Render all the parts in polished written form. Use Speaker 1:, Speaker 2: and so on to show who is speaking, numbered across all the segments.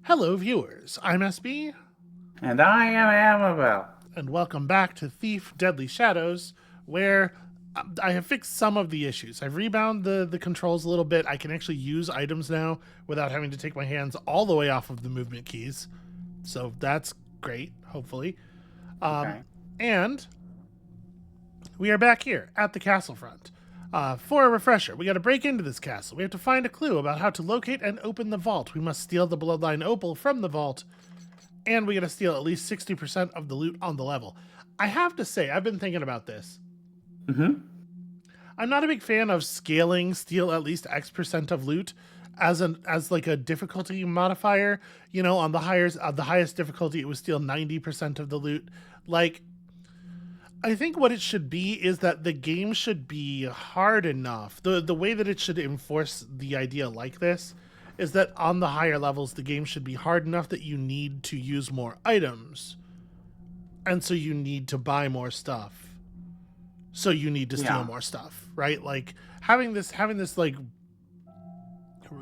Speaker 1: Hello, viewers. I'm SB,
Speaker 2: And I am Amabel.
Speaker 1: and welcome back to Thief Deadly Shadows, where I have fixed some of the issues. I've rebound the controls a little bit. I can actually use items now without having to take my hands all the way off of the movement keys. So that's great, hopefully.
Speaker 2: Okay.
Speaker 1: And we are back here at the castle front. For a refresher, we got to break into this castle. We have to find a clue about how to locate and open the vault. We must steal the bloodline opal from the vault, and we got to steal at least 60% of the loot on the level. I have to say, I've been thinking about this.
Speaker 2: Mm-hmm.
Speaker 1: I'm not a big fan of scaling steal at least X% of loot as like a difficulty modifier. You know, on the highest difficulty, it was steal 90% of the loot. Like, I think what it should be is that the game should be hard enough. The way that it should enforce the idea like this is that on the higher levels the game should be hard enough that you need to use more items. And so you need to buy more stuff. So you need to steal
Speaker 2: Yeah.
Speaker 1: more stuff, right? Like having this like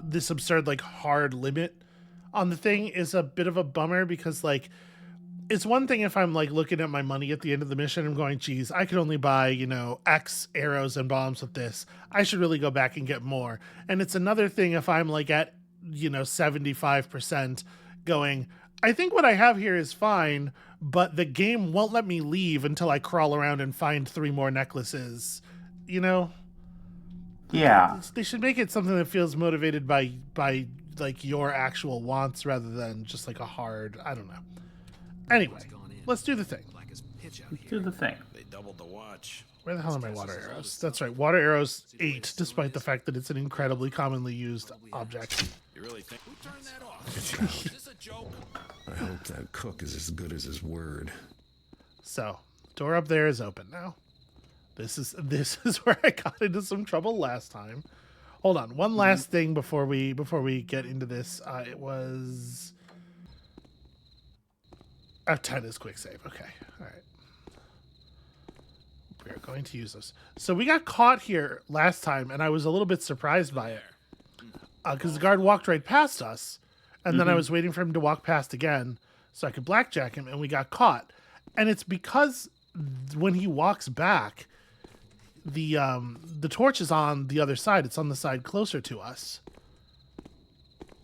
Speaker 1: this absurd like hard limit on the thing is a bit of a bummer because like it's one thing if I'm like looking at my money at the end of the mission and I'm going, geez, I could only buy, X arrows and bombs with this. I should really go back and get more. And it's another thing if I'm like at, 75% going, I think what I have here is fine, but the game won't let me leave until I crawl around and find 3 more necklaces. You know,
Speaker 2: Yeah.
Speaker 1: they should make it something that feels motivated by like your actual wants rather than just like a hard, I don't know. Anyway, let's do the thing.
Speaker 2: Do the thing.
Speaker 3: They doubled the watch.
Speaker 1: Where the hell are my water arrows? That's right, water arrows 8, despite the fact that it's an incredibly commonly used object.
Speaker 3: You really think? Who turned that off? Is this a joke?
Speaker 4: I hope that cook is as good as his word.
Speaker 1: So, door up there is open now. This is where I got into some trouble last time. Hold on, one last thing before we get into this. It was F10 is quick save. Okay, all right. We are going to use this. So we got caught here last time, and I was a little bit surprised by it because the guard walked right past us, and then I was waiting for him to walk past again so I could blackjack him, and we got caught. And it's because when he walks back, the torch is on the other side. It's on the side closer to us.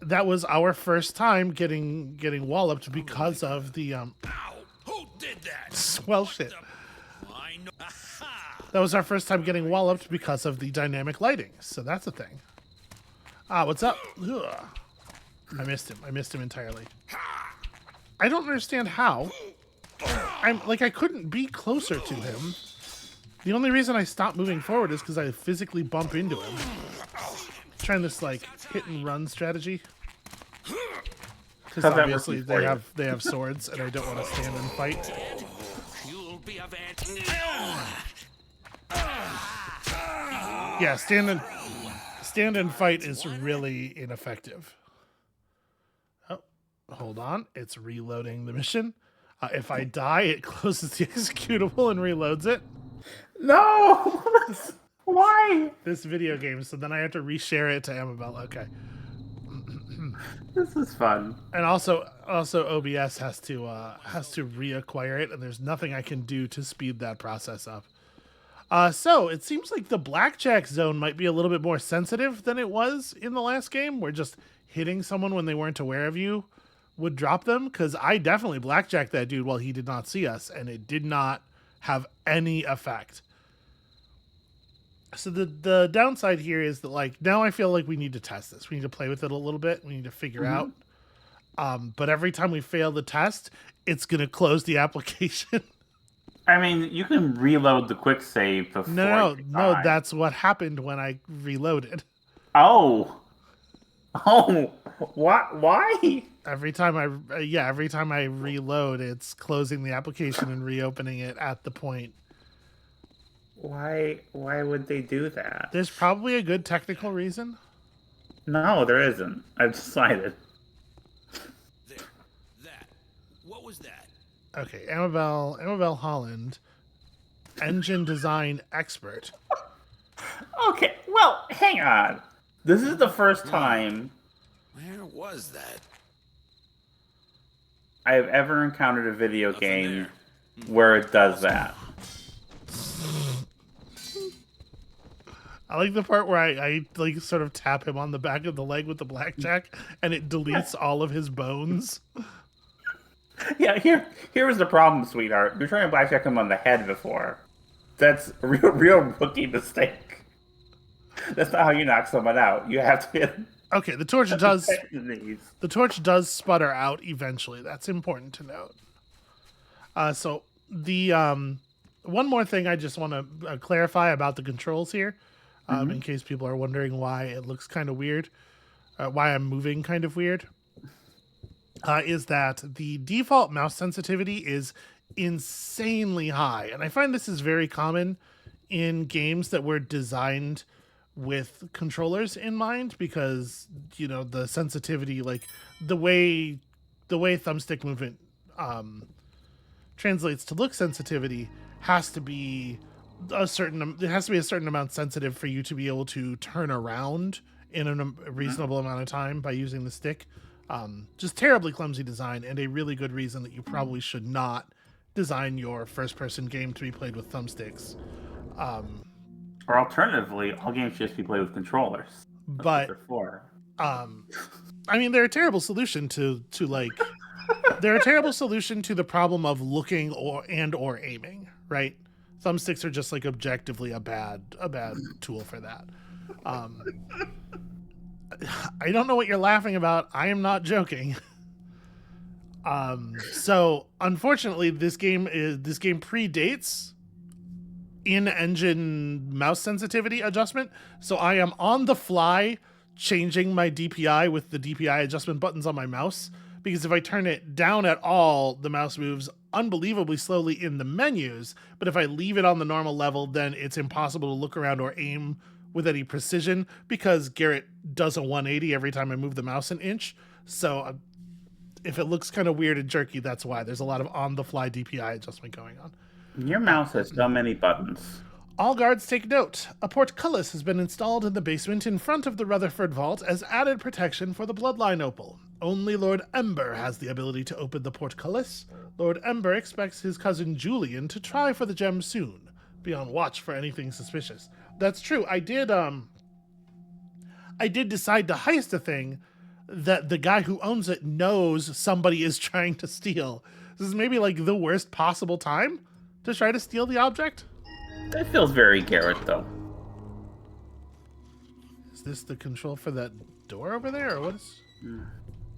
Speaker 1: That was our first time getting walloped because of the
Speaker 3: Ow! Who did that?
Speaker 1: well shit.
Speaker 3: I know. Aha!
Speaker 1: That was our first time getting walloped because of the dynamic lighting. So that's a thing. What's up? Ugh. I missed him entirely. I don't understand how. I couldn't be closer to him. The only reason I stopped moving forward is because I physically bump into him. Trying this like hit and run strategy. Because
Speaker 2: How's that
Speaker 1: obviously
Speaker 2: working for you?
Speaker 1: they have swords and I don't want to stand and fight.
Speaker 3: You'll be a van.
Speaker 1: Yeah, stand and fight is really ineffective. Oh, hold on. It's reloading the mission. If I die, it closes the executable and reloads it.
Speaker 2: No! Why?
Speaker 1: This video game, so then I have to reshare it to Amabel. Okay.
Speaker 2: This is fun.
Speaker 1: And also OBS has to reacquire it, and there's nothing I can do to speed that process up. So it seems like the blackjack zone might be a little bit more sensitive than it was in the last game, where just hitting someone when they weren't aware of you would drop them. Because I definitely blackjacked that dude while he did not see us, and it did not have any effect. So the downside here is that like now I feel like we need to test this. We need to play with it a little bit. We need to figure out. But every time we fail the test, it's gonna close the application.
Speaker 2: I mean, you can reload the quick save before.
Speaker 1: No,
Speaker 2: you
Speaker 1: no,
Speaker 2: die.
Speaker 1: that's what happened when I reloaded.
Speaker 2: Oh. Oh. What? Why?
Speaker 1: Every time I reload, it's closing the application and reopening it at the point.
Speaker 2: Why? Why would they do that?
Speaker 1: There's probably a good technical reason.
Speaker 2: No, there isn't. I've decided.
Speaker 3: There. That. What was that?
Speaker 1: Okay, Amabel Holland, engine design expert.
Speaker 2: Okay, well, hang on. This is the first time.
Speaker 3: Where was that?
Speaker 2: I've ever encountered a video
Speaker 3: Nothing
Speaker 2: game
Speaker 3: there.
Speaker 2: where it does that.
Speaker 1: I like the part where I like sort of tap him on the back of the leg with the blackjack, and it deletes all of his bones.
Speaker 2: Yeah, here was the problem, sweetheart. You're trying to blackjack him on the head before. That's a real rookie mistake. That's not how you knock someone out. You have to hit
Speaker 1: Okay, the torch does
Speaker 2: the knees.
Speaker 1: the torch does sputter out eventually. That's important to note. So the one more thing I just want to clarify about the controls here, in case people are wondering why it looks kind of weird, why I'm moving kind of weird, is that the default mouse sensitivity is insanely high, and I find this is very common in games that were designed with controllers in mind, because the sensitivity, like the way thumbstick movement translates to look sensitivity has to be a certain amount sensitive for you to be able to turn around in a reasonable amount of time by using the stick. Just terribly clumsy design, and a really good reason that you probably should not design your first person game to be played with thumbsticks.
Speaker 2: Or alternatively, all games should just be played with controllers. That's what
Speaker 1: But
Speaker 2: they're for.
Speaker 1: I mean, they're a terrible solution to they're a terrible solution to the problem of looking or aiming, right? Thumbsticks are just like objectively a bad tool for that. I don't know what you're laughing about. I am not joking. So unfortunately, this game predates in-engine mouse sensitivity adjustment. So I am on the fly changing my DPI with the DPI adjustment buttons on my mouse, because if I turn it down at all, the mouse moves unbelievably slowly in the menus. But if I leave it on the normal level, then it's impossible to look around or aim with any precision, because Garrett does a 180 every time I move the mouse an inch. So if it looks kind of weird and jerky, that's why. There's a lot of on-the-fly DPI adjustment going on.
Speaker 2: Your mouse has so many buttons.
Speaker 1: All guards take note. A portcullis has been installed in the basement in front of the Rutherford vault as added protection for the bloodline opal. Only Lord Ember has the ability to open the portcullis. Lord Ember expects his cousin Julian to try for the gem soon. Be on watch for anything suspicious. That's true. I did decide to heist a thing that the guy who owns it knows somebody is trying to steal. This is maybe like the worst possible time to try to steal the object.
Speaker 2: That feels very Garrett, though.
Speaker 1: Is this the control for that door over there, or what is?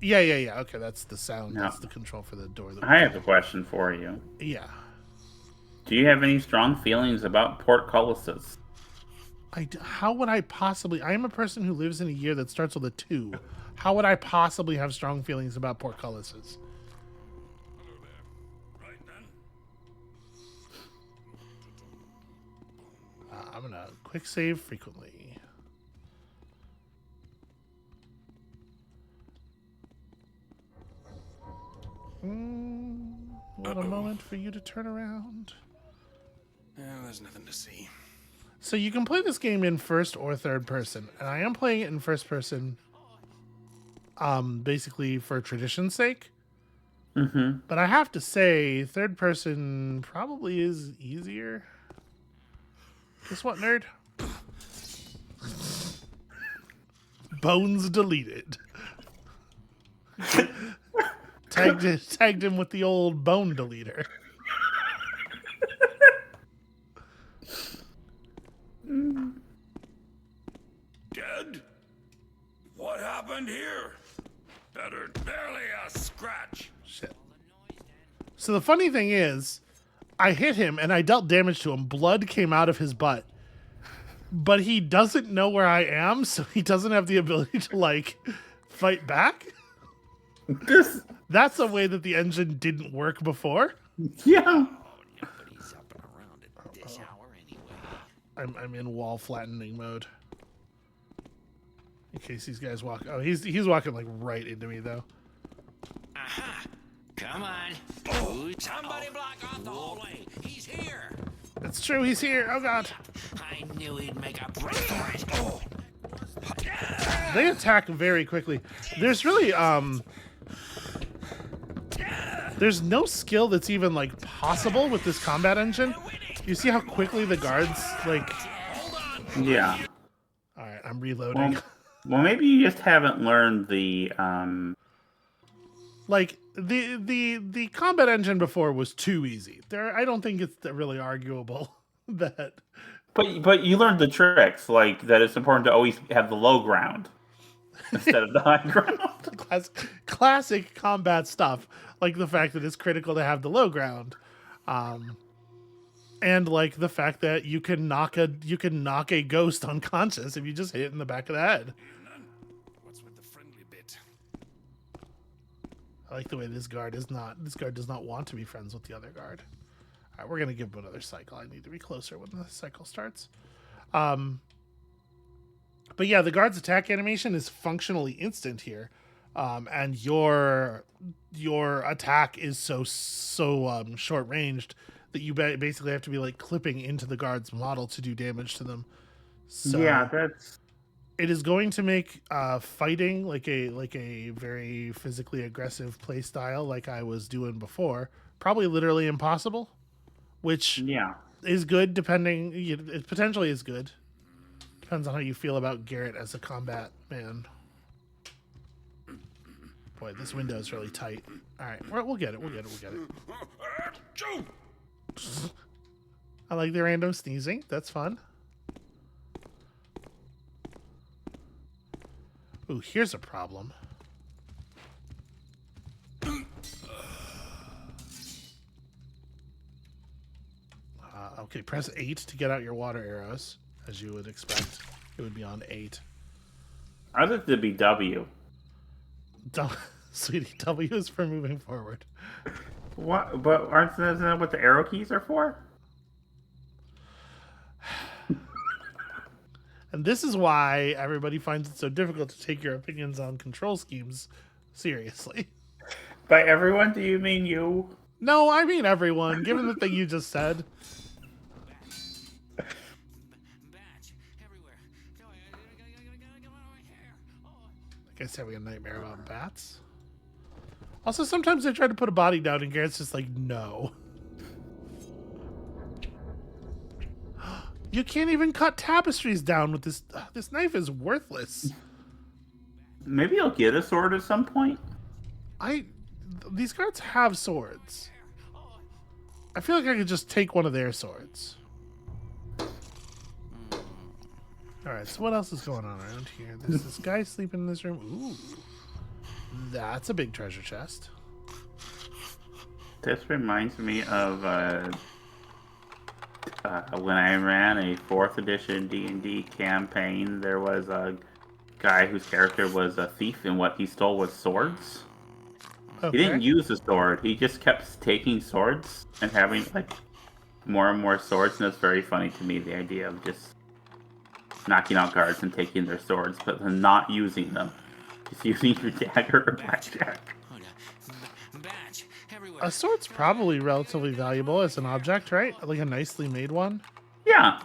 Speaker 1: Yeah. Okay, that's the sound.
Speaker 2: No.
Speaker 1: That's the control for the door.
Speaker 2: I have a question for you.
Speaker 1: Yeah.
Speaker 2: Do you have any strong feelings about portcullises?
Speaker 1: How would I possibly? I am a person who lives in a year that starts with a 2. How would I possibly have strong feelings about portcullises?
Speaker 3: Right then.
Speaker 1: I'm gonna quick save frequently. What a moment for you to turn around.
Speaker 3: There's nothing to see.
Speaker 1: So you can play this game in first or third person, and I am playing it in first person, basically for tradition's sake.
Speaker 2: Mm-hmm.
Speaker 1: But I have to say, third person probably is easier. Guess what, nerd? Bones deleted. Tagged him with the old bone deleter.
Speaker 3: Dead? What happened here? Barely a scratch.
Speaker 1: Shit. So the funny thing is, I hit him and I dealt damage to him. Blood came out of his butt. But he doesn't know where I am, so he doesn't have the ability to, like, fight back. That's a way that the engine didn't work before.
Speaker 2: Yeah.
Speaker 3: Nobody's up and around at this hour anyway.
Speaker 1: I'm in wall flattening mode. In case these guys walk. Oh, he's walking like right into me though.
Speaker 3: Aha! Come on. Oh, somebody block off the hallway. He's here.
Speaker 1: It's true, he's here. Oh god.
Speaker 3: I knew he'd make a break for it.
Speaker 1: They attack very quickly. There's really There's no skill that's even like possible with this combat engine. You see how quickly the guards like.
Speaker 2: Yeah.
Speaker 1: All right, I'm reloading.
Speaker 2: Well, maybe you just haven't learned the
Speaker 1: Like the combat engine before was too easy. I don't think it's really arguable that.
Speaker 2: But you learned the tricks, like that it's important to always have the low ground instead of the high ground.
Speaker 1: Classic combat stuff, like the fact that it's critical to have the low ground, and like the fact that you can knock a ghost unconscious if you just hit it in the back of the head.
Speaker 3: What's with the friendly bit?
Speaker 1: I like the way this guard does not want to be friends with the other guard. All right, we're gonna give him another cycle. I need to be closer when the cycle starts. But yeah, the guard's attack animation is functionally instant here, and your attack is so short ranged that you basically have to be like clipping into the guard's model to do damage to them. So
Speaker 2: Yeah, that's.
Speaker 1: it is going to make fighting like a very physically aggressive play style like I was doing before probably literally impossible, which
Speaker 2: Yeah.
Speaker 1: is good depending. It potentially is good. Depends on how you feel about Garrett as a combat man. Boy, this window is really tight. All right, we'll get it. We'll get it. I like the random sneezing. That's fun. Ooh, here's a problem. Okay, press 8 to get out your water arrows, as you would expect. It would be on 8.
Speaker 2: I think it'd be W.
Speaker 1: Sweetie, W is for moving forward.
Speaker 2: What? But aren't that what the arrow keys are for?
Speaker 1: And this is why everybody finds it so difficult to take your opinions on control schemes seriously.
Speaker 2: By everyone, do you mean you?
Speaker 1: No, I mean everyone, given the thing you just said.
Speaker 3: Bats everywhere. Go, get out of my hair. Oh.
Speaker 1: I guess having a nightmare about bats. Also, sometimes I try to put a body down and Garrett's just like, no. You can't even cut tapestries down with this. This knife is worthless.
Speaker 2: Maybe you'll get a sword at some point.
Speaker 1: These guards have swords. I feel like I could just take one of their swords. Alright, so what else is going on around here? There's this guy sleeping in this room. Ooh. That's a big treasure chest.
Speaker 2: This reminds me of when I ran a 4th edition D&D campaign. There was a guy whose character was a thief, and what he stole was swords.
Speaker 1: Okay.
Speaker 2: He didn't use a sword. He just kept taking swords and having like more and more swords, and it's very funny to me, the idea of just knocking out guards and taking their swords, but then not using them. Just using your dagger or blackjack.
Speaker 3: Bats everywhere.
Speaker 1: A sword's probably relatively valuable as an object, right? Like a nicely made one.
Speaker 2: Yeah.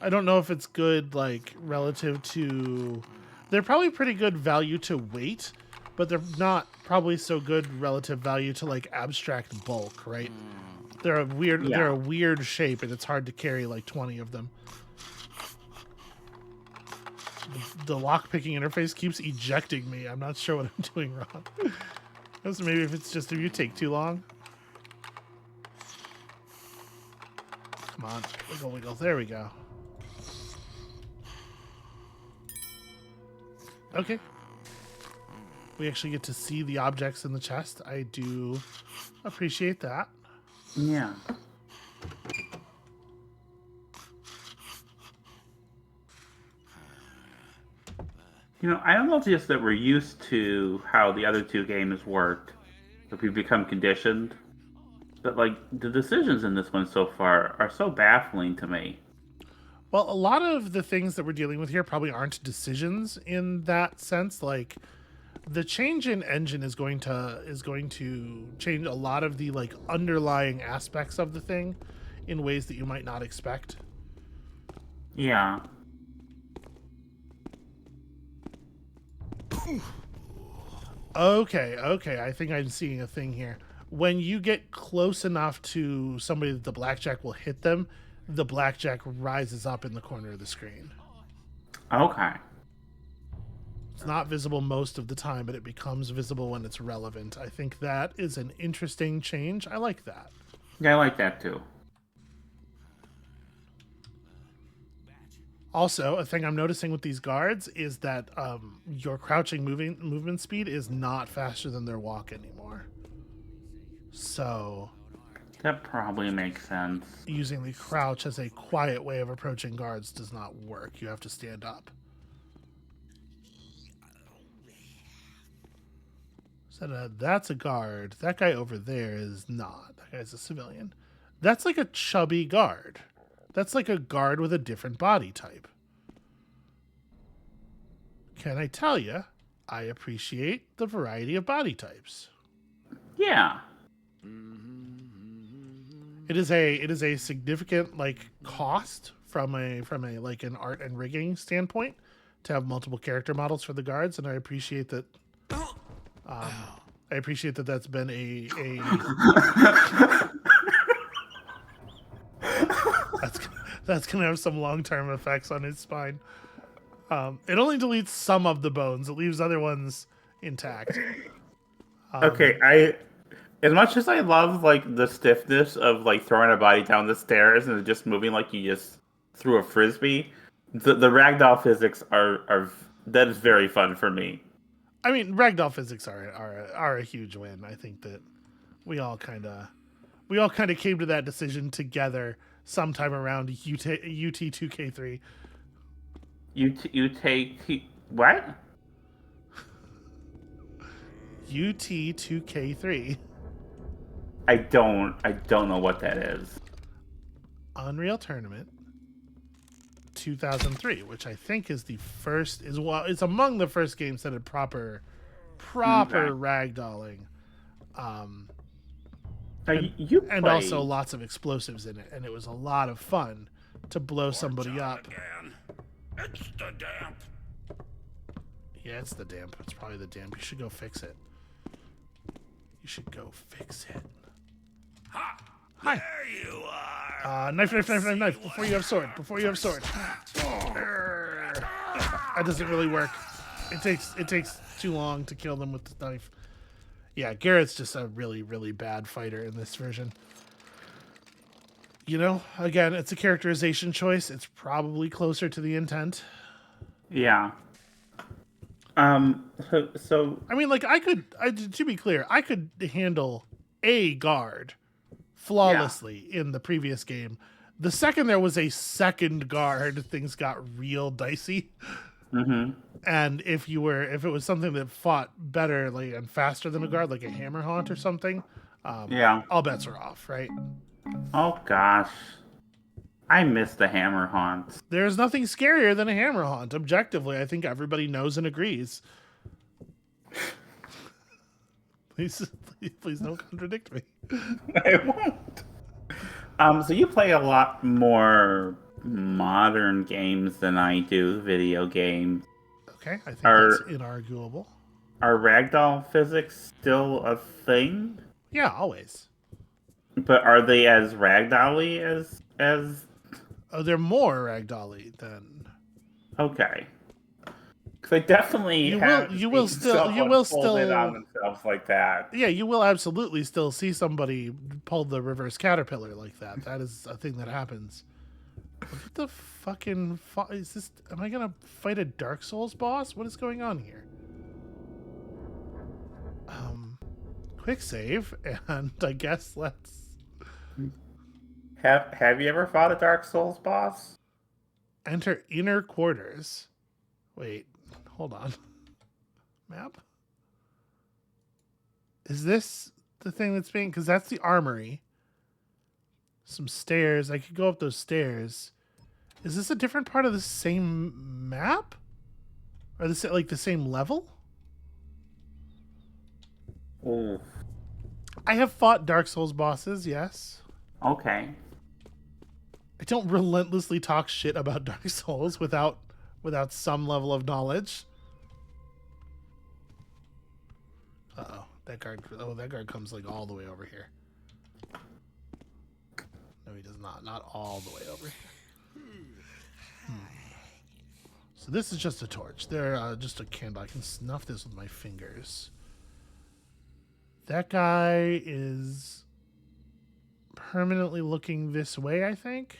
Speaker 1: I don't know if it's good, like, relative to... They're probably pretty good value to weight, but they're not probably so good relative value to, like, abstract bulk, right? They're a weird shape, and it's hard to carry, like, 20 of them. The lockpicking interface keeps ejecting me. I'm not sure what I'm doing wrong. So maybe if it's just if you take too long. Come on, wiggle, wiggle. There we go. Okay. We actually get to see the objects in the chest. I do appreciate that.
Speaker 2: Yeah. You know, I don't know if it's just that we're used to how the other two games worked, that we've become conditioned, but like the decisions in this one so far are so baffling to me.
Speaker 1: Well, a lot of the things that we're dealing with here probably aren't decisions in that sense. Like the change in engine is going to change a lot of the like underlying aspects of the thing in ways that you might not expect.
Speaker 2: Yeah.
Speaker 1: Okay, I think I'm seeing a thing here. when you get close enough to somebody that the blackjack will hit them, the blackjack rises up in the corner of the screen.
Speaker 2: Okay.
Speaker 1: It's not visible most of the time, but it becomes visible when it's relevant. I think that is an interesting change. I like that.
Speaker 2: Yeah, I like that too.
Speaker 1: Also, a thing I'm noticing with these guards is that your crouching movement speed is not faster than their walk anymore. So
Speaker 2: That probably makes sense.
Speaker 1: using the crouch as a quiet way of approaching guards does not work. You have to stand up. So that's a guard. That guy over there is not. That guy's a civilian. That's like a chubby guard. That's like a guard with a different body type. Can I tell you, I appreciate the variety of body types.
Speaker 2: Yeah.
Speaker 1: It is a significant like cost from a like an art and rigging standpoint to have multiple character models for the guards, and I appreciate that. I appreciate that that's been a that's gonna have some long-term effects on his spine. It only deletes some of the bones; it leaves other ones intact.
Speaker 2: Okay, as much as I love like the stiffness of like throwing a body down the stairs and just moving like you just threw a frisbee, the ragdoll physics are that is very fun for me.
Speaker 1: I mean, ragdoll physics are a huge win. I think that we all kind of came to that decision together sometime around UT2K3.
Speaker 2: You take what?
Speaker 1: UT2K3.
Speaker 2: I don't know what that is.
Speaker 1: Unreal Tournament 2003, which I think is it's among the first games that had proper ragdolling. And also lots of explosives in it, and it was a lot of fun to blow somebody up.
Speaker 3: Again. It's the damp.
Speaker 1: Yeah, it's the damp. It's probably the damp. You should go fix it.
Speaker 3: Ha!
Speaker 1: Hi.
Speaker 3: There you are.
Speaker 1: Knife. Before you have sword. That doesn't really work. It takes too long to kill them with the knife. Yeah, Garrett's just a really, really bad fighter in this version. You know, again, it's a characterization choice. It's probably closer to the intent.
Speaker 2: Yeah. So
Speaker 1: I mean, like, to be clear, I could handle a guard flawlessly in the previous game. The second there was a second guard, things got real dicey.
Speaker 2: Mm-hmm.
Speaker 1: And if it was something that fought better and faster than a guard, like a hammer haunt or something, all bets are off, right?
Speaker 2: Oh gosh, I miss the hammer haunts.
Speaker 1: There's nothing scarier than a hammer haunt. Objectively, I think everybody knows and agrees. Please don't contradict me.
Speaker 2: I won't. So you play a lot more modern games than I do, video games.
Speaker 1: Okay, I think that's inarguable.
Speaker 2: Are ragdoll physics still a thing?
Speaker 1: Yeah, always.
Speaker 2: But are they as ragdolly as?
Speaker 1: Oh, they're more ragdolly than.
Speaker 2: Okay. Because I definitely
Speaker 1: you will still
Speaker 2: in on themselves like that.
Speaker 1: Yeah, you will absolutely still see somebody pull the reverse caterpillar like that. That is a thing that happens. What the fucking is this? Am I gonna fight a Dark Souls boss? What is going on here? Quick save, and I guess let's.
Speaker 2: Have you ever fought a Dark Souls boss?
Speaker 1: Enter inner quarters. Wait, hold on. Map? Is this the thing that's being... Because that's the armory. Some stairs. I could go up those stairs. Is this a different part of the same map? Or this like the same level?
Speaker 2: Ooh.
Speaker 1: I have fought Dark Souls bosses, yes.
Speaker 2: Okay.
Speaker 1: I don't relentlessly talk shit about Dark Souls without some level of knowledge. Uh-oh. That guard. Oh, that guard comes like all the way over here. No, he does not. Not all the way over here. So this is just a torch. They're just a candle. I can snuff this with my fingers. That guy is permanently looking this way, I think.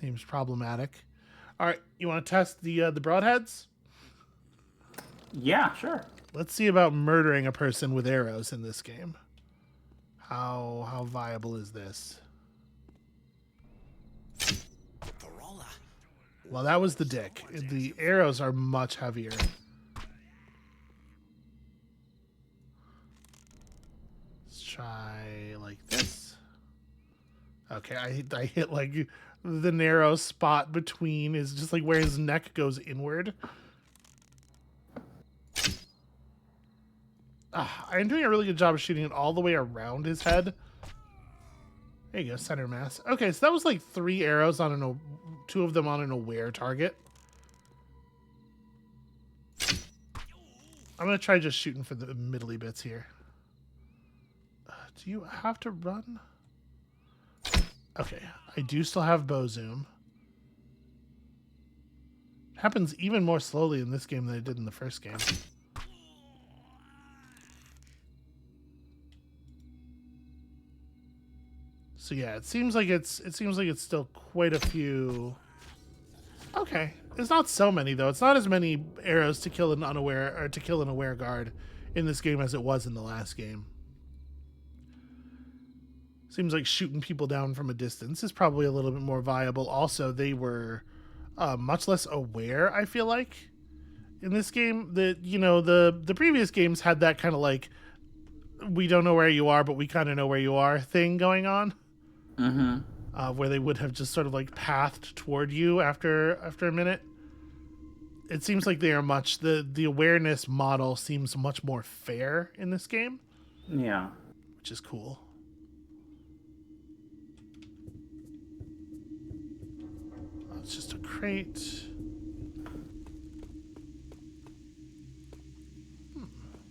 Speaker 1: Seems problematic. All right, you want to test the broadheads?
Speaker 2: Yeah, sure.
Speaker 1: Let's see about murdering a person with arrows in this game. How viable is this?
Speaker 3: Corolla.
Speaker 1: Well, that was the dick. The arrows are much heavier. Let's try like this. Okay, I hit like the narrow spot between is just like where his neck goes inward. I'm doing a really good job of shooting it all the way around his head. There you go, center mass. Okay, so that was like 3 arrows on 2 of them on an aware target. I'm gonna try just shooting for the middly bits here. Do you have to run? Okay, I do still have bow zoom. It happens even more slowly in this game than it did in the first game. So yeah, it seems like it's still quite a few. Okay, it's not so many though. It's not as many arrows to kill an unaware or to kill an aware guard in this game as it was in the last game. Seems like shooting people down from a distance is probably a little bit more viable. Also, they were much less aware, I feel like, in this game. The previous games had that kind of like, we don't know where you are, but we kind of know where you are thing going on.
Speaker 2: Mm-hmm.
Speaker 1: Where they would have just sort of like pathed toward you after a minute. It seems like they are the awareness model seems much more fair in this game.
Speaker 2: Yeah.
Speaker 1: Which is cool. It's just a crate.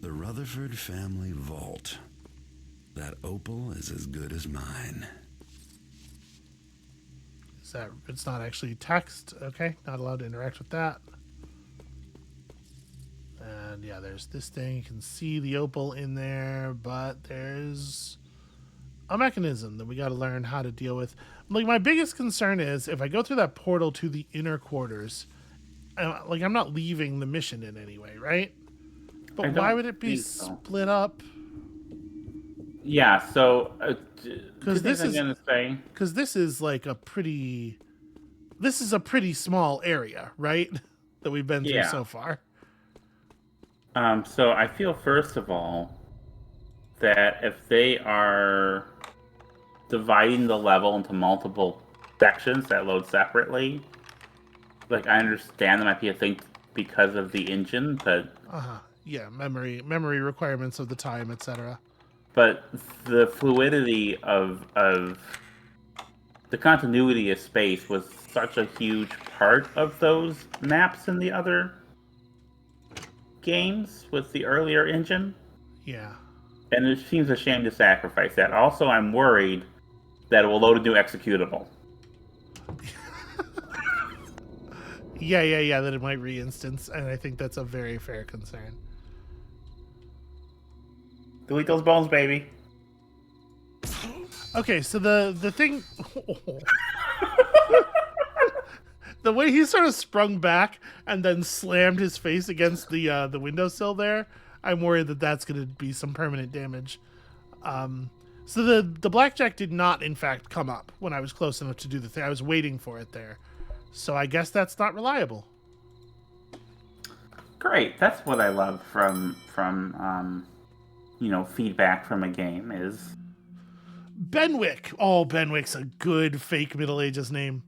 Speaker 4: The Rutherford family vault. That opal is as good as mine.
Speaker 1: It's not actually text. Okay, not allowed to interact with that. And yeah, there's this thing. You can see the opal in there, but there's a mechanism that we got to learn how to deal with. Like, my biggest concern is if I go through that portal to the inner quarters, I'm not leaving the mission in any way, right? But why would it be split up?
Speaker 2: Yeah, so
Speaker 1: Because this is like this is a pretty small area, right? That we've been through so far.
Speaker 2: So I feel first of all that if they are dividing the level into multiple sections that load separately, like I understand that might be a thing because of the engine, but
Speaker 1: yeah, memory requirements of the time, etc.
Speaker 2: But the fluidity of the continuity of space was such a huge part of those maps in the other games with the earlier engine.
Speaker 1: Yeah.
Speaker 2: And it seems a shame to sacrifice that. Also, I'm worried that it will load a new executable.
Speaker 1: Yeah, that it might re-instance, and I think that's a very fair concern.
Speaker 2: Delete those bones, baby.
Speaker 1: Okay, so the thing... the way he sort of sprung back and then slammed his face against the windowsill there, I'm worried that that's going to be some permanent damage. So the blackjack did not, in fact, come up when I was close enough to do the thing. I was waiting for it there. So I guess that's not reliable.
Speaker 2: Great. That's what I love from feedback from a game is...
Speaker 1: Benwick. Oh, Benwick's a good fake Middle Ages name.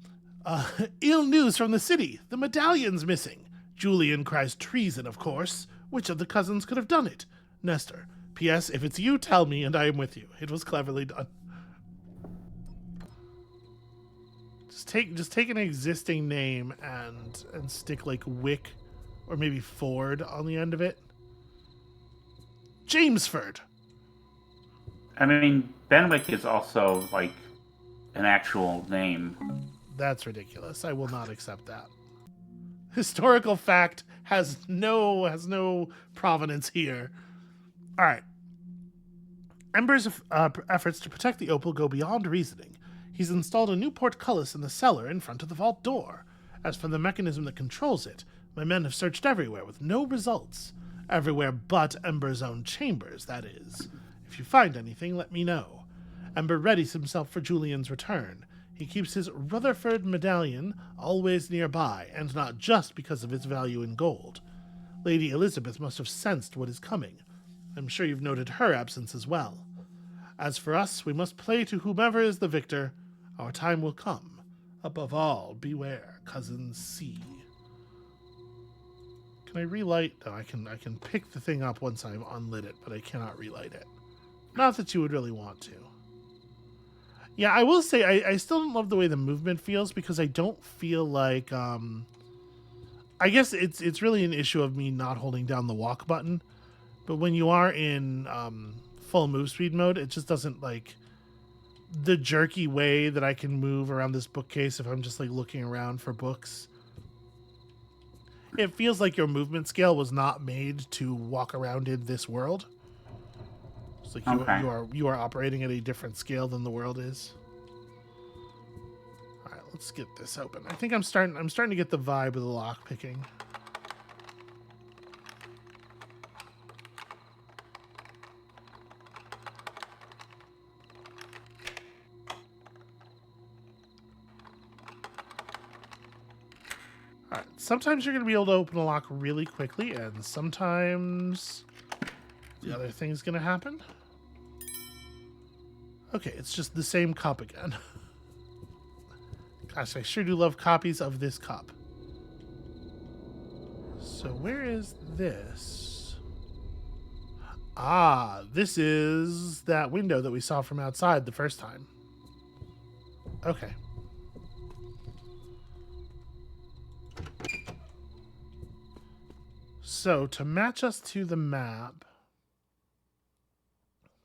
Speaker 1: Ill news from the city. The medallion's missing. Julian cries treason, of course. Which of the cousins could have done it? Nestor. P.S. If it's you, tell me, and I am with you. It was cleverly done. Just take an existing name and stick like Wick or maybe Ford on the end of it. Jamesford.
Speaker 2: I mean, Benwick is also, like, an actual name.
Speaker 1: That's ridiculous. I will not accept that. Historical fact has no provenance here. All right. Ember's efforts to protect the opal go beyond reasoning. He's installed a new portcullis in the cellar in front of the vault door. As for the mechanism that controls it, my men have searched everywhere with no results. Everywhere but Ember's own chambers, that is. If you find anything, let me know. Ember readies himself for Julian's return. He keeps his Rutherford medallion always nearby, and not just because of its value in gold. Lady Elizabeth must have sensed what is coming. I'm sure you've noted her absence as well. As for us, we must play to whomever is the victor. Our time will come. Above all, beware, Cousin C. Can I relight? No, I can pick the thing up once I've unlit it, but I cannot relight it. Not that you would really want to. Yeah, I will say I still don't love the way the movement feels because I don't feel like I guess it's really an issue of me not holding down the walk button. But when you are in full move speed mode, it just doesn't like the jerky way that I can move around this bookcase if I'm just like looking around for books. It feels like your movement scale was not made to walk around in this world. It's like you are operating at a different scale than the world is. All right, let's get this open. I think I'm starting to get the vibe of the lock picking. All right, sometimes you're going to be able to open a lock really quickly, and sometimes the other thing's going to happen. Okay, it's just the same cup again. Gosh, I sure do love copies of this cup. So where is this? Ah, this is that window that we saw from outside the first time. Okay. So to match us to the map,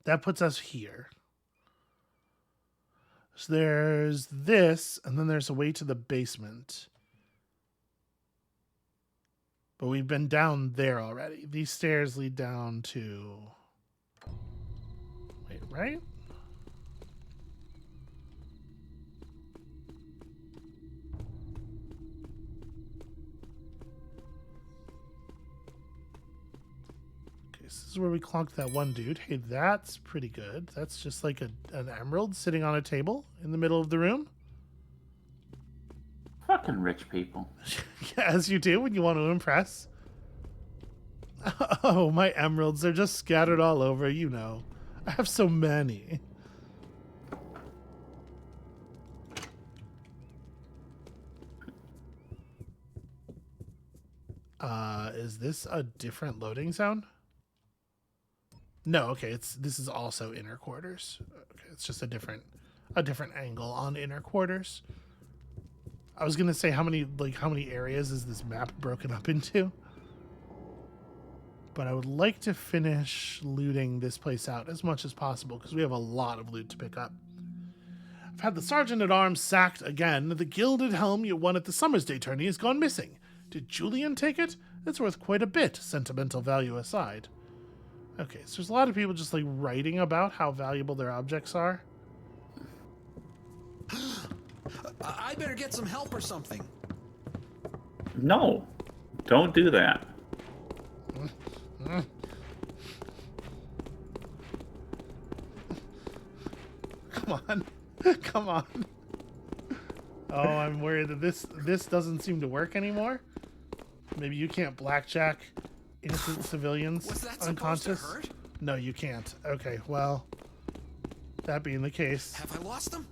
Speaker 1: that puts us here. So there's this, and then there's a way to the basement. But we've been down there already. These stairs lead down to... Wait, right? This is where we clonked that one dude. Hey, that's pretty good. That's just like an emerald sitting on a table in the middle of the room.
Speaker 2: Fucking rich people.
Speaker 1: Yeah, as you do when you want to impress. Oh, my emeralds. They're just scattered all over, you know. I have so many. Is this a different loading zone? No, okay, this is also inner quarters. Okay, it's just a different angle on inner quarters. I was gonna say how many areas is this map broken up into? But I would like to finish looting this place out as much as possible because we have a lot of loot to pick up. I've had the Sergeant-at-Arms sacked again. The gilded helm you won at the Summer's Day tourney has gone missing. Did Julian take it? It's worth quite a bit, sentimental value aside. Okay, so there's a lot of people just like writing about how valuable their objects are.
Speaker 5: I better get some help or something.
Speaker 2: No, don't do that.
Speaker 1: Come on. Come on. Oh, I'm worried that this doesn't seem to work anymore. Maybe you can't blackjack innocent civilians
Speaker 5: Was that
Speaker 1: unconscious?
Speaker 5: supposed to hurt?
Speaker 1: No, you can't. Okay, well, that being the case.
Speaker 5: Have I lost them?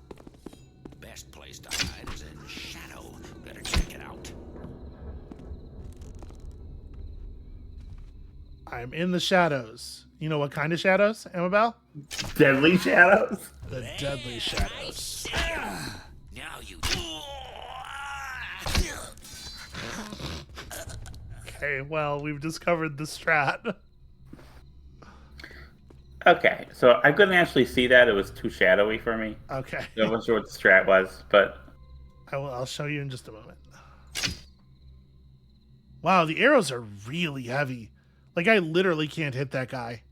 Speaker 3: Best place to hide is in shadow. Better check it out.
Speaker 1: I'm in the shadows. You know what kind of shadows, Amabel?
Speaker 2: Deadly shadows?
Speaker 1: The deadly shadows.
Speaker 3: Now you.
Speaker 1: Okay, well, we've discovered the strat.
Speaker 2: Okay, so I couldn't actually see that. It was too shadowy for me.
Speaker 1: Okay.
Speaker 2: I wasn't sure what the strat was, but
Speaker 1: I'll show you in just a moment. Wow, the arrows are really heavy. Like, I literally can't hit that guy.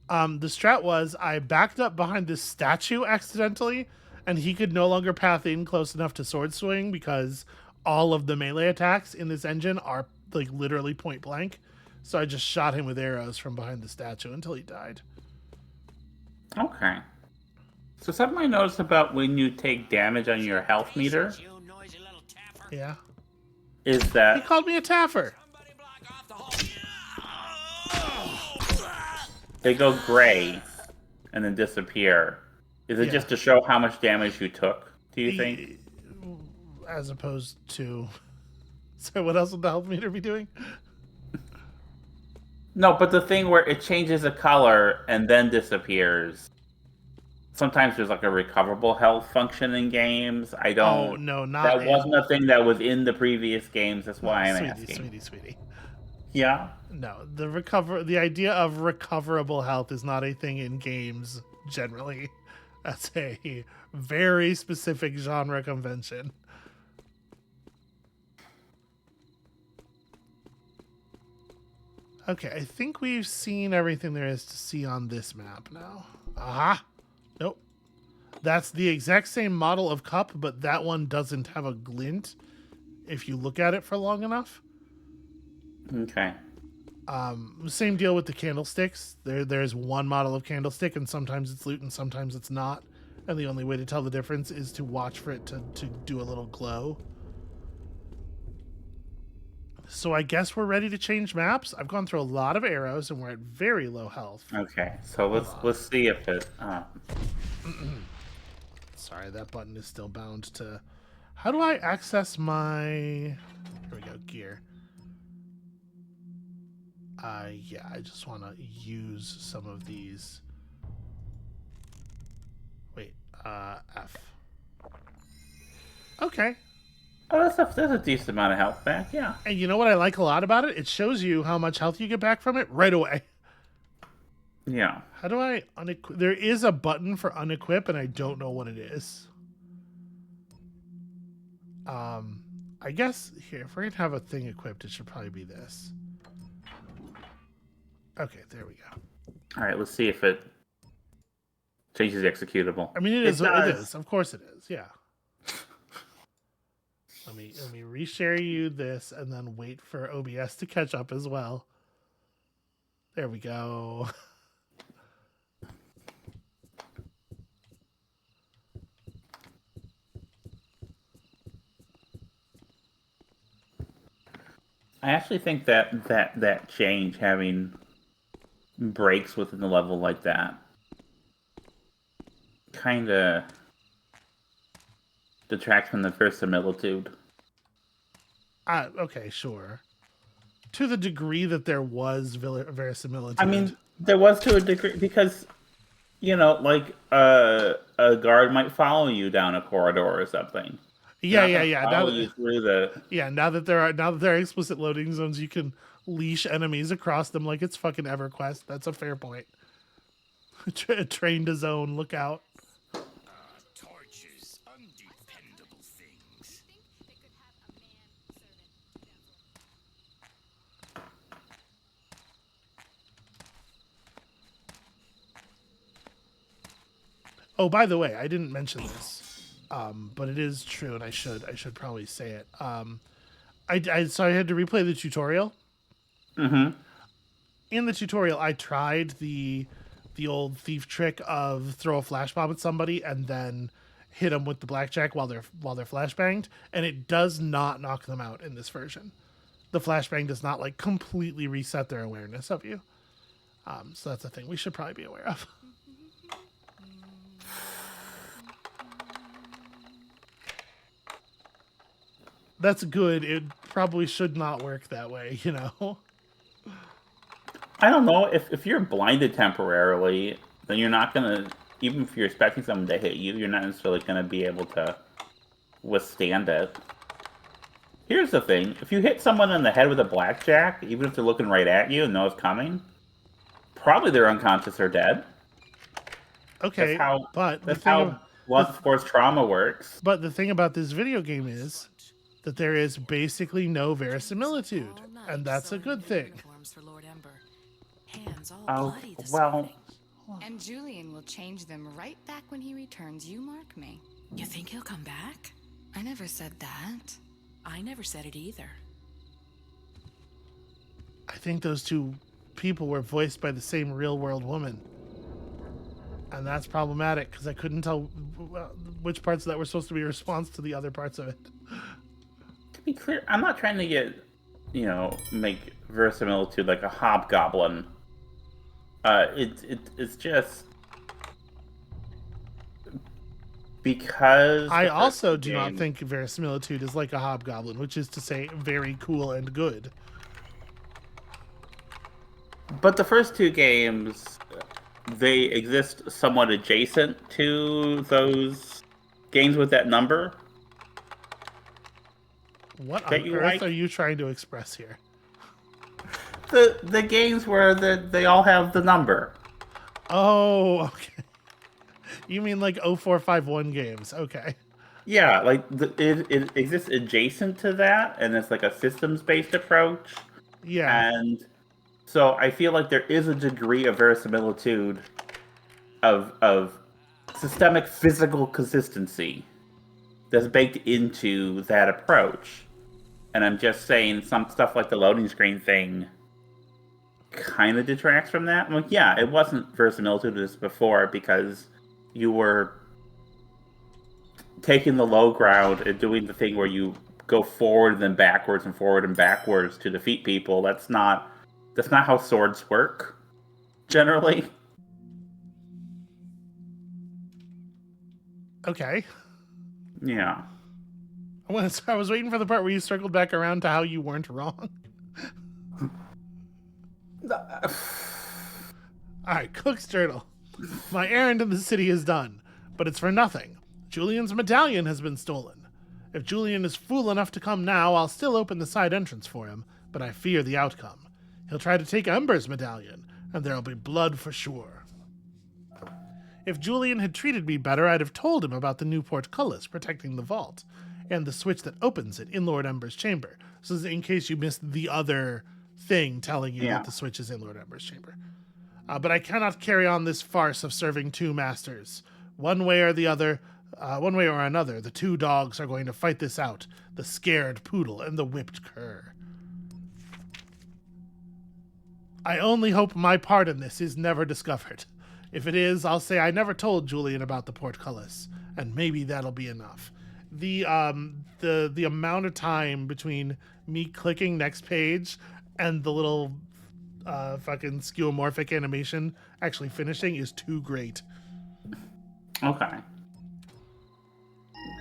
Speaker 1: The strat was I backed up behind this statue accidentally, and he could no longer path in close enough to sword swing because all of the melee attacks in this engine are like literally point blank. So I just shot him with arrows from behind the statue until he died.
Speaker 2: okay. So something I noticed about when you take damage on your health meter
Speaker 3: You noisy little tapper.
Speaker 1: Yeah.
Speaker 2: is
Speaker 1: He
Speaker 2: that
Speaker 1: called me a taffer.
Speaker 3: Somebody block off the whole.
Speaker 2: they go gray and then disappear. Is it
Speaker 1: Yeah.
Speaker 2: just to show how much damage you took, do you think?
Speaker 1: As opposed to. So what else would the health meter be doing?
Speaker 2: No, but the thing where it changes the color and then disappears. Sometimes there's like a recoverable health function in games. I don't.
Speaker 1: Oh, no, not
Speaker 2: That
Speaker 1: in-
Speaker 2: wasn't a thing that was in the previous games. That's why I'm asking.
Speaker 1: Sweetie.
Speaker 2: Yeah.
Speaker 1: No, the idea of recoverable health is not a thing in games generally. That's a very specific genre convention. Okay, I think we've seen everything there is to see on this map now. Aha! Nope. That's the exact same model of cup, but that one doesn't have a glint if you look at it for long enough.
Speaker 2: Okay.
Speaker 1: Same deal with the candlesticks. There's one model of candlestick, and sometimes it's loot and sometimes it's not. And the only way to tell the difference is to watch for it to do a little glow. So I guess we're ready to change maps. I've gone through a lot of arrows, and we're at very low health.
Speaker 2: Okay. So let's see if it.
Speaker 1: Sorry, that button is still bound to... How do I access my... Here we go, gear. Yeah, I just want to use some of these. Wait, F. Okay.
Speaker 2: Oh, that's a decent amount of health back. Yeah.
Speaker 1: And you know what I like a lot about it? It shows you how much health you get back from it right away.
Speaker 2: Yeah.
Speaker 1: How do I unequip? There is a button for unequip, and I don't know what it is. I guess here, if we're gonna have a thing equipped, it should probably be this. Okay, there we go.
Speaker 2: All right. Let's see if it changes the executable.
Speaker 1: I mean, it is. It
Speaker 2: does.
Speaker 1: is. Of course, it is. Yeah. Let me reshare you this, and then wait for OBS to catch up as well. There we go.
Speaker 2: I actually think that change, having breaks within the level like that, kind of detracts from the verisimilitude.
Speaker 1: Okay, sure. To the degree that there was verisimilitude.
Speaker 2: I mean, there was to a degree because, like a guard might follow you down a corridor or something.
Speaker 1: yeah.
Speaker 2: Follow you through the.
Speaker 1: Yeah, now that there are explicit loading zones, you can leash enemies across them like it's fucking EverQuest. That's a fair point. Train to zone, look out.
Speaker 3: Torches, undependable things.
Speaker 1: Oh, by the way, I didn't mention this, but it is true, and I should probably say it. So I had to replay the tutorial.
Speaker 2: Mm-hmm.
Speaker 1: In the tutorial, I tried the old thief trick of throw a flash bomb at somebody and then hit them with the blackjack while they're flashbanged, and it does not knock them out in this version. The flashbang does not like completely reset their awareness of you. So that's a thing we should probably be aware of. That's good. It probably should not work that way, you know?
Speaker 2: I don't know if you're blinded temporarily, then you're not gonna. Even if you're expecting someone to hit you, you're not necessarily gonna be able to withstand it. Here's the thing: if you hit someone in the head with a blackjack, even if they're looking right at you and know it's coming, Probably they're unconscious or dead.
Speaker 1: Okay, but
Speaker 2: That's how blunt force trauma works.
Speaker 1: but the thing about this video game is that there is basically no verisimilitude, and that's a good thing.
Speaker 6: Uniforms for Lord Ember. Hands all
Speaker 2: Oh,
Speaker 6: bloody this
Speaker 2: well,
Speaker 6: morning.
Speaker 7: And Julian will change them right back when he returns, you mark me.
Speaker 6: You think he'll come back?
Speaker 7: I never said that.
Speaker 6: I never said it either.
Speaker 1: I think those two people were voiced by the same real-world woman. And that's problematic, because I couldn't tell which parts of that were supposed to be a response to the other parts of it.
Speaker 2: to be clear, I'm not trying to get, make verisimilitude like a hobgoblin. It's just because
Speaker 1: I also do not think verisimilitude is like a hobgoblin, which is to say very cool and good.
Speaker 2: But the first two games, they exist somewhat adjacent to those games with that number.
Speaker 1: What
Speaker 2: That
Speaker 1: on
Speaker 2: you
Speaker 1: earth
Speaker 2: like?
Speaker 1: are you trying to express here?
Speaker 2: The games where they all have the number.
Speaker 1: Oh, okay. You mean like 0451 games. Okay.
Speaker 2: Yeah, like it exists adjacent to that, and it's like a systems-based approach.
Speaker 1: Yeah.
Speaker 2: And so I feel like there is a degree of verisimilitude of systemic physical consistency that's baked into that approach. And I'm just saying some stuff like the loading screen thing kind of detracts from that. I'm like, yeah, it wasn't verisimilitude as before because you were taking the low ground and doing the thing where you go forward and then backwards and forward and backwards to defeat people. That's not how swords work, generally.
Speaker 1: Okay.
Speaker 2: Yeah.
Speaker 1: I was waiting for the part where you circled back around to how you weren't wrong. All right, Cook's Journal. My errand in the city is done, but it's for nothing. Julian's medallion has been stolen. If Julian is fool enough to come now, I'll still open the side entrance for him, but I fear the outcome. He'll try to take Ember's medallion, and there'll be blood for sure. If Julian had treated me better, I'd have told him about the new portcullis protecting the vault, and the switch that opens it in Lord Ember's chamber. So in case you missed the other thing telling you that the switch is in Lord Ember's chamber. But I cannot carry on this farce of serving two masters. One way or another, the two dogs are going to fight this out. The scared poodle and the whipped cur. I only hope my part in this is never discovered. If it is, I'll say I never told Julian about the portcullis, and maybe that'll be enough. The amount of time between me clicking next page and the little fucking skeuomorphic animation actually finishing is too great.
Speaker 2: Okay.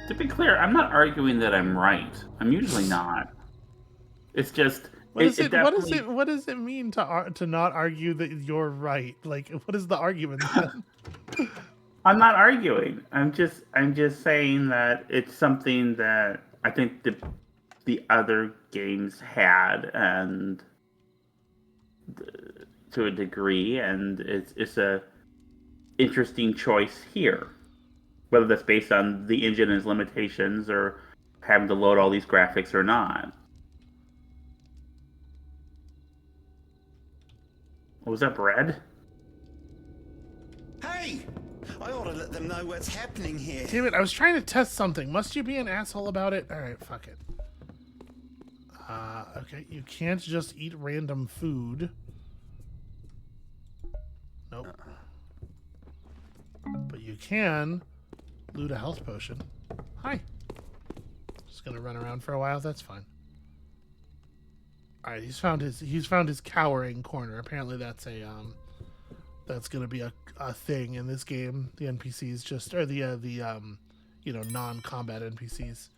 Speaker 2: To be clear, I'm not arguing that I'm right. I'm usually not. It's just
Speaker 1: What does it mean to not argue that you're right? Like, what is the argument then?
Speaker 2: I'm not arguing. I'm just saying that it's something that I think the other games had, and to a degree, and it's a interesting choice here. Whether that's based on the engine and its limitations, or having to load all these graphics or not. Was that bread?
Speaker 5: Hey! I ought to let them know what's happening here.
Speaker 1: Damn it, I was trying to test something. Must you be an asshole about it? Alright, fuck it. Okay, you can't just eat random food. Nope. But you can loot a health potion. Hi. Just gonna run around for a while, that's fine. Alright, he's found his cowering corner. Apparently that's that's gonna be a thing in this game. The NPCs non-combat NPCs.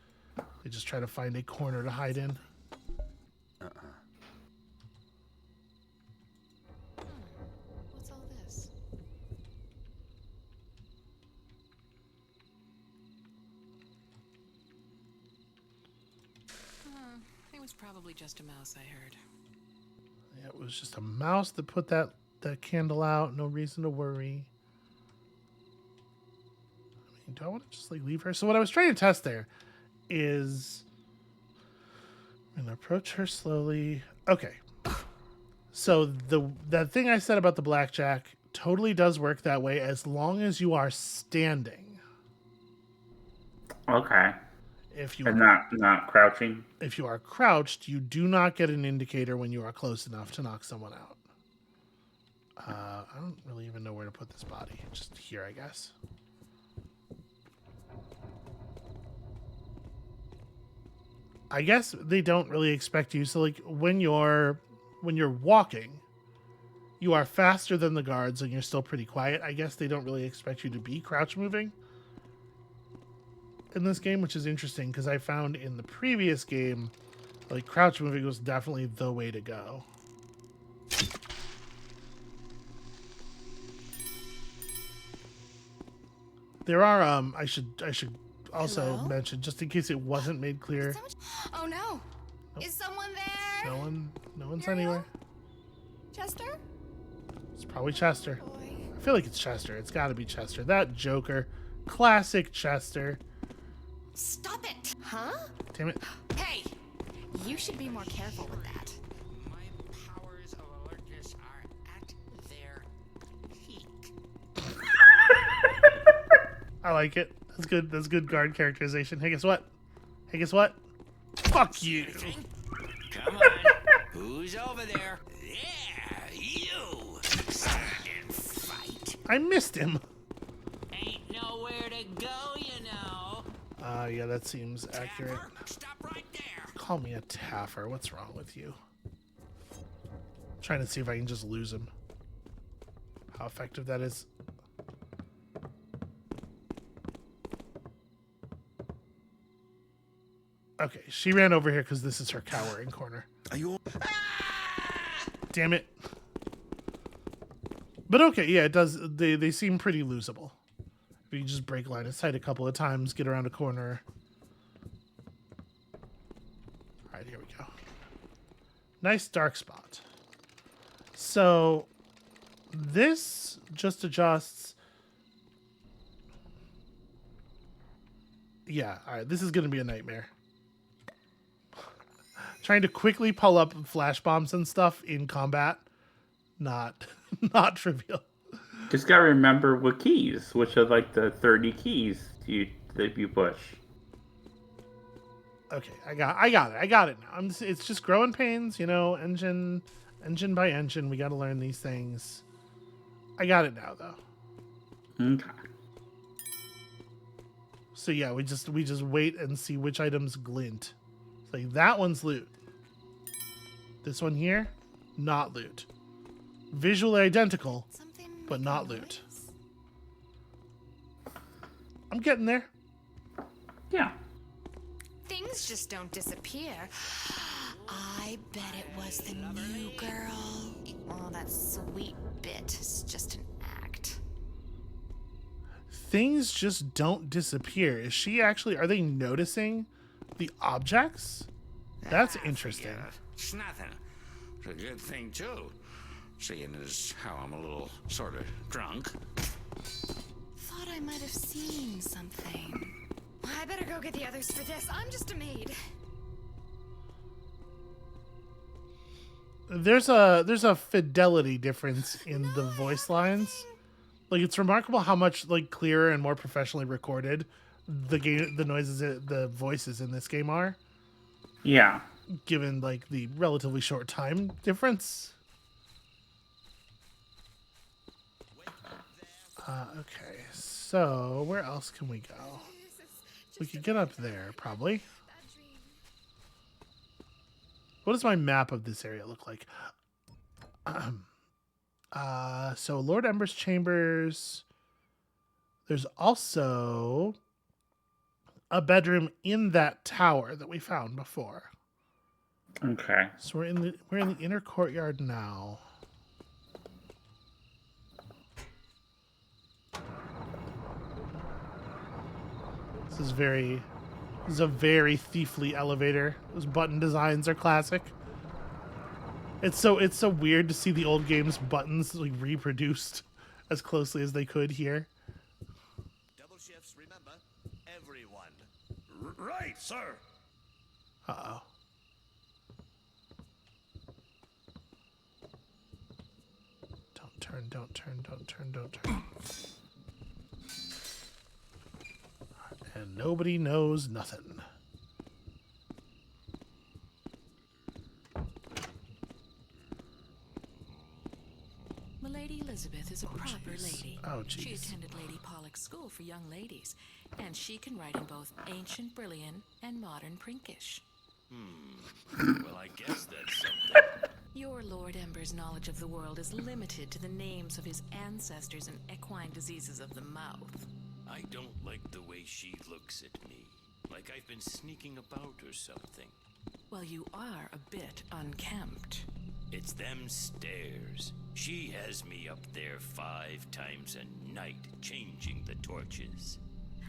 Speaker 1: They just try to find a corner to hide in.
Speaker 7: What's all this?
Speaker 6: It was probably just a mouse I heard.
Speaker 1: Yeah, it was just a mouse that put that that candle out. No reason to worry. I mean, do I want to just like leave her? So what I was trying to test there is I'm gonna approach her slowly. Okay. So that thing I said about the blackjack totally does work that way as long as you are standing.
Speaker 2: Okay.
Speaker 1: If you
Speaker 2: And
Speaker 1: are,
Speaker 2: not crouching.
Speaker 1: if you are crouched, you do not get an indicator when you are close enough to knock someone out. I don't really even know where to put this body. Just here, I guess. I guess they don't really expect you. So, like, when you're walking, you are faster than the guards and you're still pretty quiet. I guess they don't really expect you to be crouch moving in this game, which is interesting because I found in the previous game, like, crouch moving was definitely the way to go. There are I should also
Speaker 7: Hello?
Speaker 1: mention, just in case it wasn't made clear,
Speaker 7: Oh no! Is someone there?
Speaker 1: no one's
Speaker 7: Ariel?
Speaker 1: anywhere.
Speaker 7: Chester?
Speaker 1: It's probably Chester.
Speaker 7: Boy.
Speaker 1: I feel like it's Chester. It's got to be Chester. That Joker, classic Chester.
Speaker 7: Stop it! Huh?
Speaker 1: Damn it.
Speaker 7: Hey! You should be more careful with that.
Speaker 3: My powers of alertness are at their peak.
Speaker 1: I like it. That's good. That's good guard characterization. Hey, guess what? Hey, guess what? Fuck you.
Speaker 3: Anything? Come on. Who's over there? Yeah, you. Stand and fight.
Speaker 1: I missed him.
Speaker 3: Ain't nowhere to go, you know.
Speaker 1: Yeah, that seems accurate.
Speaker 3: Taffer, stop right there.
Speaker 1: Call me a taffer. What's wrong with you? Trying to see if I can just lose him. How effective that is. Okay, she ran over here because this is her cowering corner.
Speaker 5: Are you all...
Speaker 1: Damn it. But okay, yeah, it does. They seem pretty losable. If you just break line of sight a couple of times, get around a corner. All right, here we go. Nice dark spot. So this just adjusts. Yeah, all right, this is going to be a nightmare. Trying to quickly pull up flash bombs and stuff in combat, not trivial.
Speaker 2: Just gotta remember what keys, which are like the 30 keys that you push.
Speaker 1: Okay, I got it now. It's just growing pains, you know, engine by engine. We got to learn these things. I got it now, though.
Speaker 2: Okay.
Speaker 1: So yeah, we just wait and see which items glint. It's like that one's loot. This one here, not loot. Visually identical,
Speaker 7: Something
Speaker 1: but
Speaker 7: making
Speaker 1: not
Speaker 7: a
Speaker 1: loot.
Speaker 7: noise?
Speaker 1: I'm getting there.
Speaker 2: Yeah.
Speaker 7: Things just don't disappear. I bet it was the new girl. Oh, that sweet bit is just an act.
Speaker 1: Things just don't disappear. Is she actually? Are they noticing the objects? That's interesting.
Speaker 3: Yeah, it's nothing. It's a good thing, too. Seeing as how I'm a little sort of drunk.
Speaker 7: Thought I might have seen something. I better go get the others for this. I'm just a maid.
Speaker 1: There's a fidelity difference in the voice lines. Like, it's remarkable how much like clearer and more professionally recorded the voices in this game are,
Speaker 2: Yeah.
Speaker 1: given like the relatively short time difference. Okay, so where else can we go? We could get up there, probably. What does my map of this area look like? So Lord Ember's chambers. There's also a bedroom in that tower that we found before.
Speaker 2: Okay.
Speaker 1: So we're in the inner courtyard now. This is a very thiefly elevator. Those button designs are classic. It's so weird to see the old game's buttons like reproduced as closely as they could here.
Speaker 5: Double shifts, remember, everyone.
Speaker 4: Right, sir.
Speaker 1: Uh-oh. Don't turn, don't turn, don't turn, don't turn. And nobody knows nothing.
Speaker 6: Milady Elizabeth is a proper
Speaker 1: jeez.
Speaker 6: lady.
Speaker 1: Oh,
Speaker 6: She
Speaker 1: jeez.
Speaker 6: attended Lady Pollock's school for young ladies, and she can write in both ancient Brillian and modern Prinkish.
Speaker 3: Well, I guess that's something.
Speaker 6: Your Lord Ember's knowledge of the world is limited to the names of his ancestors and equine diseases of the mouth.
Speaker 3: I don't like the way she looks at me. Like I've been sneaking about or something.
Speaker 6: Well, you are a bit unkempt.
Speaker 3: It's them stairs. She has me up there 5 times a night, changing the torches.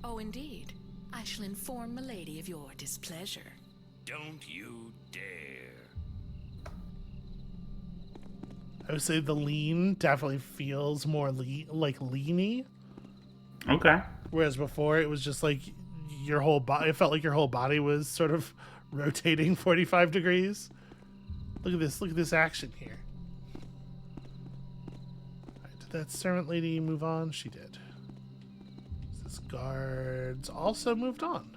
Speaker 6: Oh, indeed. I shall inform Milady of your displeasure.
Speaker 3: Don't you dare.
Speaker 1: I would say the lean definitely feels more like leany,
Speaker 2: Okay.
Speaker 1: whereas before it was just like your whole body. It felt like your whole body was sort of rotating 45 degrees. Look at this! Look at this action here. Alright, did that servant lady move on? She did. This guards also moved on.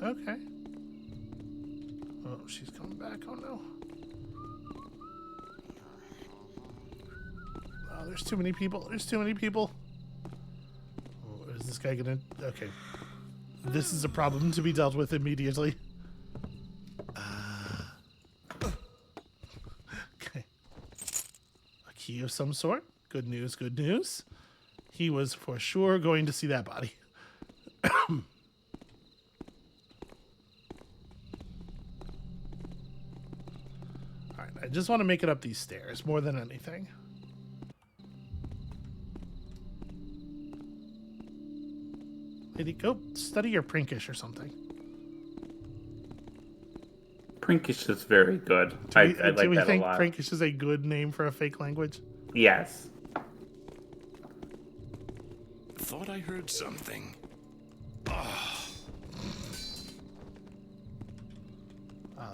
Speaker 1: Okay. Oh, she's coming back. Oh no. Oh, there's too many people. There's too many people. Oh, is this guy gonna... Okay. This is a problem to be dealt with immediately. Okay. A key of some sort. Good news, good news. He was for sure going to see that body. Alright, I just want to make it up these stairs more than anything. Lady, go study your Prinkish or something.
Speaker 2: Prinkish is very good. I like
Speaker 1: Do we
Speaker 2: that a
Speaker 1: think
Speaker 2: lot.
Speaker 1: Prinkish is a good name for a fake language?
Speaker 2: Yes.
Speaker 4: Thought I heard something.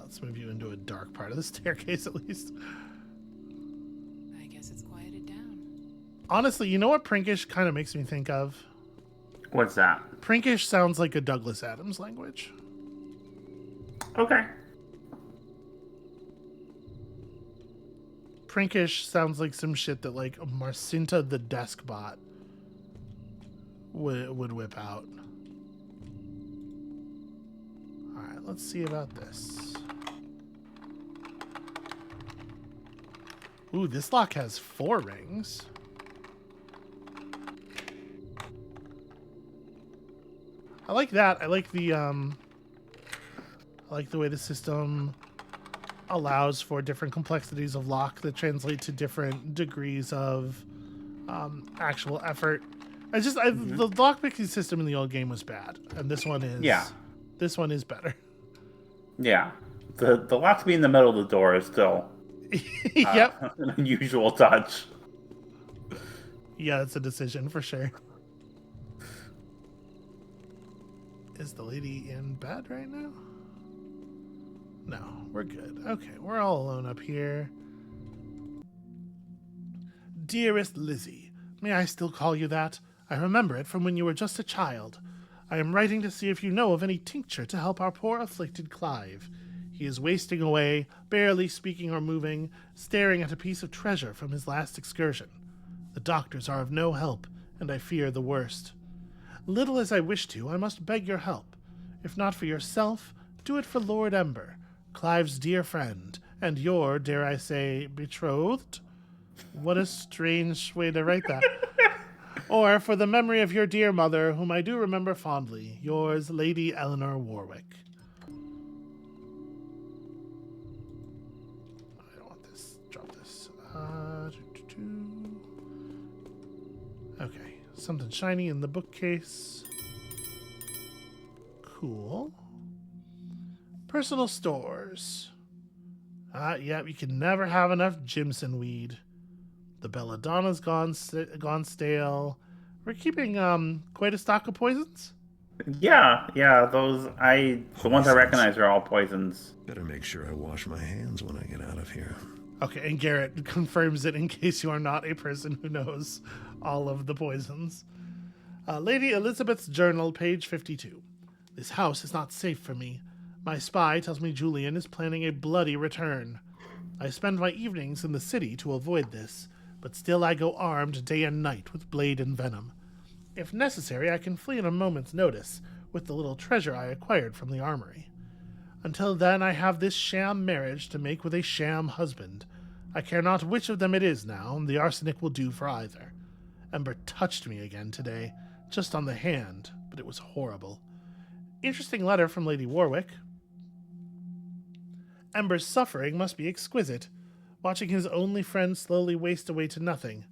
Speaker 1: Let's move you into a dark part of the staircase at least.
Speaker 6: I guess it's quieted down.
Speaker 1: Honestly, you know what Prinkish kind of makes me think of?
Speaker 2: What's that?
Speaker 1: Prinkish sounds like a Douglas Adams language.
Speaker 2: Okay.
Speaker 1: Prinkish sounds like some shit that like Marcinta the desk bot would whip out. Alright, let's see about this. Ooh, this lock has 4 rings. I like that. I like the way the system allows for different complexities of lock that translate to different degrees of actual effort. The lockpicking system in the old game was bad, and this one is this one is better.
Speaker 2: Yeah. The lock to be in the middle of the door is still
Speaker 1: Yep.
Speaker 2: an unusual touch.
Speaker 1: Yeah, that's a decision for sure. Is the lady in bed right now? No, we're good. Okay, we're all alone up here. Dearest Lizzie, may I still call you that? I remember it from when you were just a child. I am writing to see if you know of any tincture to help our poor afflicted Clive. He is wasting away, barely speaking or moving, staring at a piece of treasure from his last excursion. The doctors are of no help, and I fear the worst. Little as I wish to, I must beg your help. If not for yourself, do it for Lord Ember, Clive's dear friend, and your, dare I say, betrothed? What a strange way to write that. Or for the memory of your dear mother, whom I do remember fondly, yours, Lady Eleanor Warwick. I don't want this. Drop this. Okay, something shiny in the bookcase. Cool. Personal stores. Yeah, you can never have enough Jimson weed. The belladonna's gone stale. We're keeping quite a stock of poisons.
Speaker 2: Yeah, the ones I recognize are all poisons.
Speaker 4: Better make sure I wash my hands when I get out of here.
Speaker 1: Okay, and Garrett confirms it in case you are not a person who knows all of the poisons. Lady Elizabeth's journal, page 52. This house is not safe for me. My spy tells me Julian is planning a bloody return. I spend my evenings in the city to avoid this, but still I go armed day and night with blade and venom. If necessary, I can flee in a moment's notice with the little treasure I acquired from the armory. Until then, I have this sham marriage to make with a sham husband. I care not which of them it is now, and the arsenic will do for either. Ember touched me again today, just on the hand, but it was horrible. Interesting letter from Lady Warwick. Ember's suffering must be exquisite, watching his only friend slowly waste away to nothing.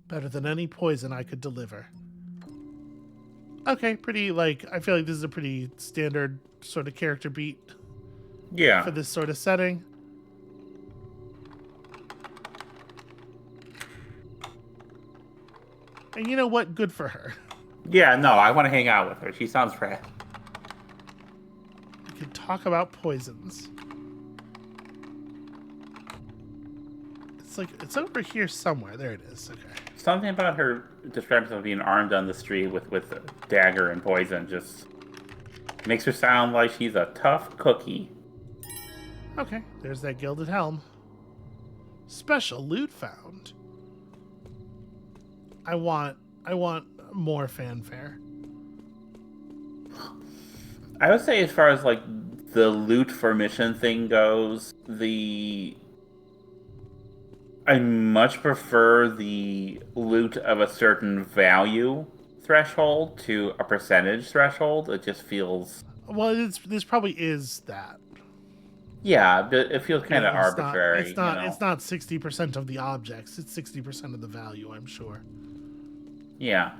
Speaker 1: Better than any poison I could deliver. Okay, I feel like this is a pretty standard sort of character beat
Speaker 2: Yeah.
Speaker 1: for this sort of setting. And you know what? Good for her.
Speaker 2: Yeah, no, I want to hang out with her. She sounds rad.
Speaker 1: We could talk about poisons. It's over here somewhere. There it is. Okay.
Speaker 2: Something about her description of being armed on the street with a dagger and poison just makes her sound like she's a tough cookie.
Speaker 1: Okay, there's that gilded helm. Special loot found. I want more fanfare.
Speaker 2: I would say as far as like the loot for mission thing goes, I much prefer the loot of a certain value threshold to a percentage threshold. It just feels...
Speaker 1: Well, this probably is that.
Speaker 2: Yeah, but it feels kind of arbitrary.
Speaker 1: It's not 60% of the objects. It's 60% of the value, I'm sure.
Speaker 2: Yeah.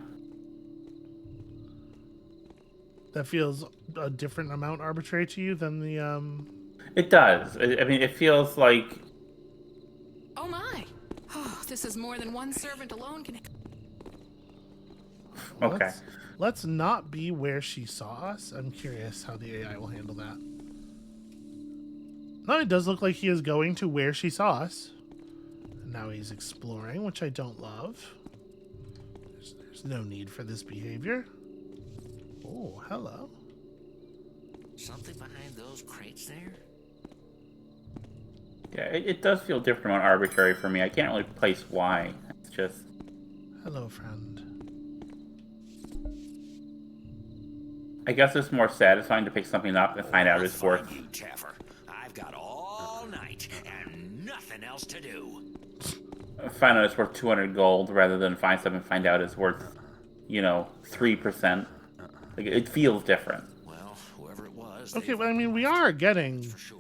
Speaker 1: That feels a different amount arbitrary to you than the
Speaker 2: It does. I mean, it feels like...
Speaker 6: Oh my! Oh, this is more than one servant alone can.
Speaker 2: Okay.
Speaker 1: Let's not be where she saw us. I'm curious how the AI will handle that. No, it does look like he is going to where she saw us. And now he's exploring, which I don't love. There's no need for this behavior. Oh, hello.
Speaker 3: Something behind those crates there?
Speaker 2: Yeah, it does feel different and arbitrary for me. I can't really place why. It's just...
Speaker 1: Hello, friend.
Speaker 2: I guess it's more satisfying to pick something up and find out it's worth...
Speaker 3: You, Taffer. I've got all night and nothing else to do.
Speaker 2: Find out it's worth 200 gold rather than find something and find out it's worth, 3%. Like, it feels different.
Speaker 3: Well, whoever it was...
Speaker 1: Okay, well, I mean, we are getting
Speaker 3: For sure.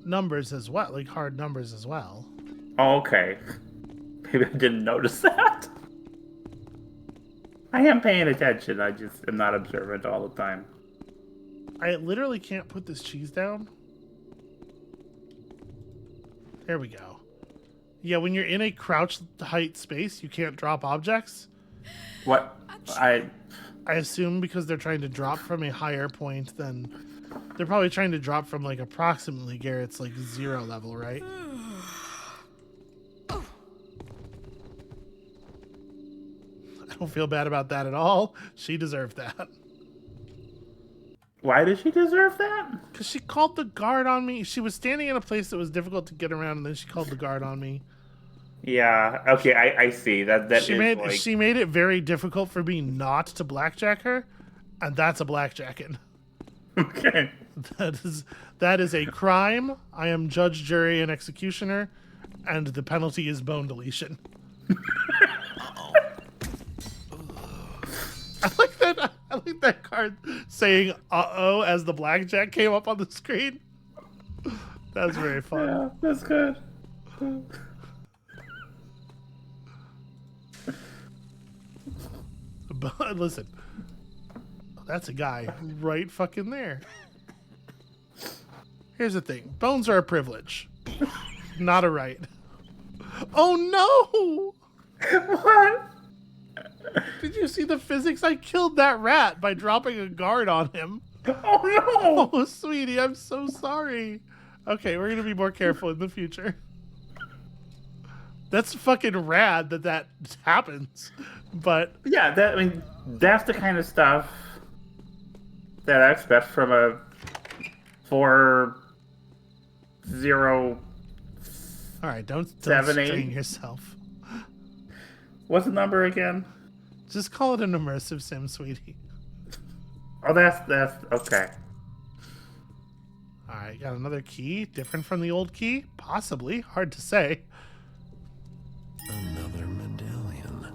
Speaker 1: numbers as well, like hard numbers as well.
Speaker 2: Oh, okay. Maybe I didn't notice that. I am paying attention. I just am not observant all the time.
Speaker 1: I literally can't put this cheese down. There we go. Yeah, when you're in a crouched height space, you can't drop objects.
Speaker 2: What?
Speaker 1: I assume because they're trying to drop from a higher point than... They're probably trying to drop from, like, approximately Garrett's, like, 0 level, right? I don't feel bad about that at all. She deserved that.
Speaker 2: Why did she deserve that?
Speaker 1: Because she called the guard on me. She was standing in a place that was difficult to get around, and then she called the guard on me.
Speaker 2: Yeah, okay, I see.
Speaker 1: She made it very difficult for me not to blackjack her, and that's a blackjacking.
Speaker 2: Okay.
Speaker 1: That is a crime. I am judge, jury, and executioner, and the penalty is bone deletion. I like that card saying "uh-oh" as the blackjack came up on the screen. That's very fun.
Speaker 2: Yeah, that's good.
Speaker 1: But listen, that's a guy right fucking there. Here's the thing. Bones are a privilege. Not a right. Oh no!
Speaker 2: What?
Speaker 1: Did you see the physics? I killed that rat by dropping a guard on him.
Speaker 2: Oh no!
Speaker 1: Oh, sweetie, I'm so sorry. Okay, we're gonna be more careful in the future. That's fucking rad that happens. But
Speaker 2: Yeah, that's the kind of stuff that I expect from a 4-0.
Speaker 1: all right, don't
Speaker 2: 7,
Speaker 1: strain
Speaker 2: 8.
Speaker 1: yourself.
Speaker 2: What's the number again?
Speaker 1: Just call it an immersive sim, sweetie.
Speaker 2: Oh, that's okay.
Speaker 1: All right, got another key, different from the old key, possibly. Hard to say.
Speaker 4: Another medallion.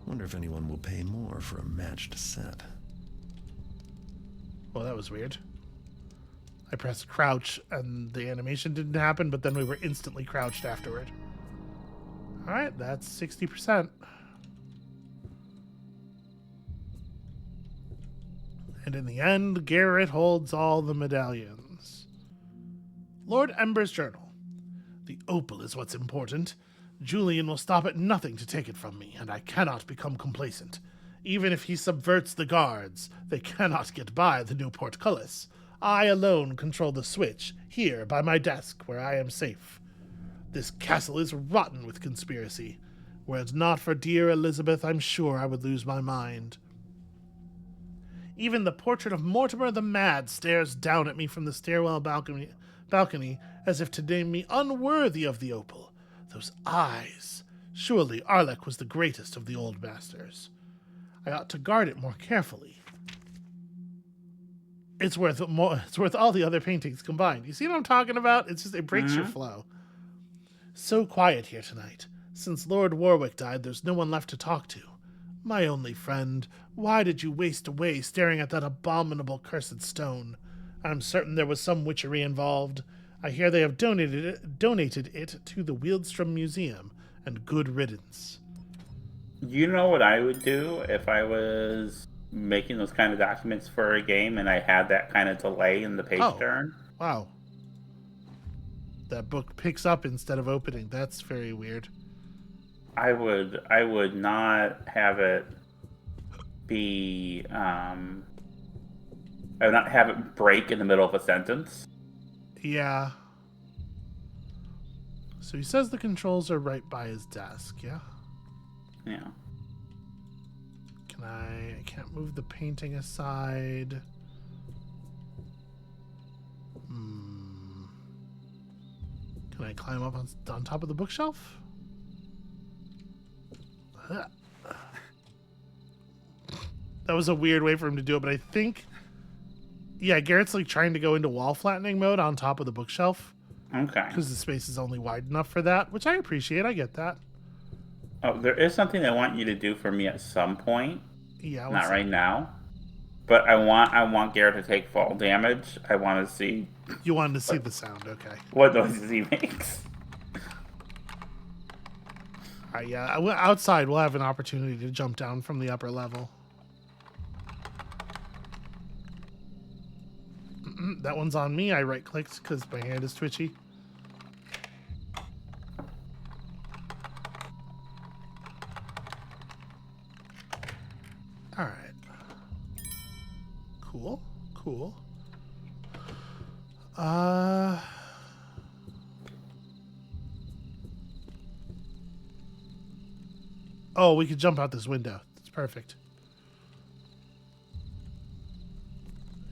Speaker 4: Wonder if anyone will pay more for a matched set.
Speaker 1: Well, that was weird. I pressed crouch and the animation didn't happen, but then we were instantly crouched afterward. All right, that's 60%. And in the end, Garrett holds all the medallions. Lord Ember's journal. The opal is what's important. Julian will stop at nothing to take it from me, and I cannot become complacent. Even if he subverts the guards, they cannot get by the new portcullis. I alone control the switch, here by my desk, where I am safe. This castle is rotten with conspiracy. Were it not for dear Elizabeth, I'm sure I would lose my mind. Even the portrait of Mortimer the Mad stares down at me from the stairwell balcony as if to deem me unworthy of the opal. Those eyes. Surely Arlek was the greatest of the old masters. I ought to guard it more carefully. It's worth all the other paintings combined. You see what I'm talking about? It breaks your flow. So quiet here tonight. Since Lord Warwick died, there's no one left to talk to. My only friend, why did you waste away staring at that abominable cursed stone? I'm certain there was some witchery involved. I hear they have donated it to the Wieldstrom Museum, and good riddance.
Speaker 2: You know what I would do if I was making those kind of documents for a game and I had that kind of delay in the page turn?
Speaker 1: Wow. That book picks up instead of opening. That's very weird.
Speaker 2: I would not have it be I would not have it break in the middle of a sentence.
Speaker 1: Yeah. So he says the controls are right by his desk, yeah?
Speaker 2: Yeah.
Speaker 1: I can't move the painting aside. Can I climb up on top of the bookshelf? That was a weird way for him to do it, but I think... Yeah, Garrett's like trying to go into wall flattening mode on top of the bookshelf.
Speaker 2: Okay.
Speaker 1: Because the space is only wide enough for that, which I appreciate. I get that.
Speaker 2: Oh, there is something I want you to do for me at some point.
Speaker 1: Yeah.
Speaker 2: Not right now. But I want Garrett to take fall damage. I want to see...
Speaker 1: You wanted to see the sound, okay.
Speaker 2: What noises he makes.
Speaker 1: Yeah, outside we'll have an opportunity to jump down from the upper level. That one's on me. I right-clicked because my hand is twitchy. All right. Cool. Cool. Oh, we could jump out this window. That's perfect.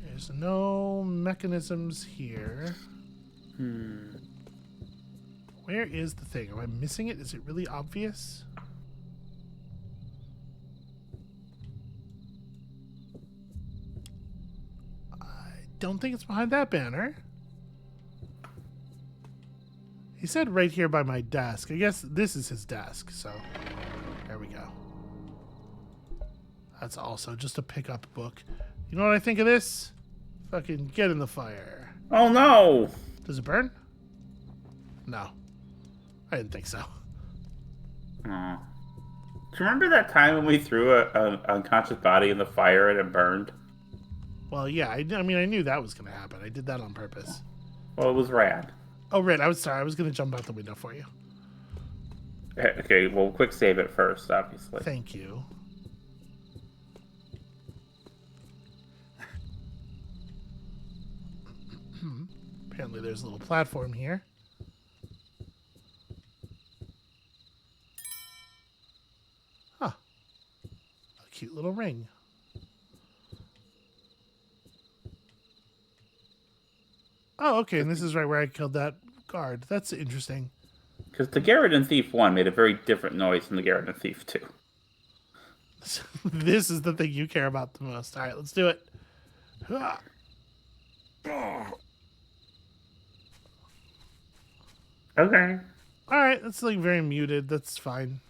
Speaker 1: There's no mechanisms here. Where is the thing? Am I missing it? Is it really obvious? I don't think it's behind that banner. He said right here by my desk. I guess this is his desk, so there we go. That's also just a pickup book. You know what I think of this? Fucking get in the fire.
Speaker 2: Oh no!
Speaker 1: Does it burn? No. I didn't think so.
Speaker 2: Do you remember that time when we threw an unconscious body in the fire and it burned?
Speaker 1: Well, yeah, I mean, I knew that was going to happen. I did that on purpose.
Speaker 2: Well, it was rad.
Speaker 1: Oh, right. I was sorry. I was going to jump out the window for you.
Speaker 2: Okay, well, quick save it first, obviously.
Speaker 1: Thank you. Apparently there's a little platform here. Huh. A cute little ring. Oh, okay, and this is right where I killed that guard. That's interesting.
Speaker 2: Because the Garrett and Thief 1 made a very different noise from the Garrett and Thief 2.
Speaker 1: This is the thing you care about the most. All right, let's do it.
Speaker 2: Okay.
Speaker 1: All right, that's like very muted. That's fine.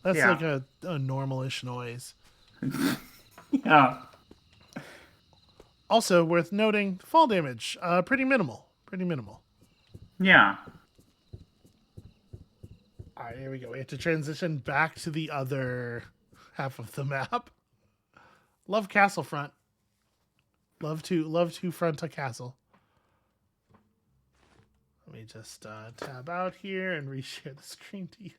Speaker 1: That's
Speaker 2: Yeah.
Speaker 1: like a normal-ish noise.
Speaker 2: Yeah.
Speaker 1: Also worth noting, fall damage, pretty minimal. Pretty minimal.
Speaker 2: Yeah.
Speaker 1: All right, here we go. We have to transition back to the other half of the map. Love castle front. Love to front a castle. Let me just tab out here and reshare the screen to you.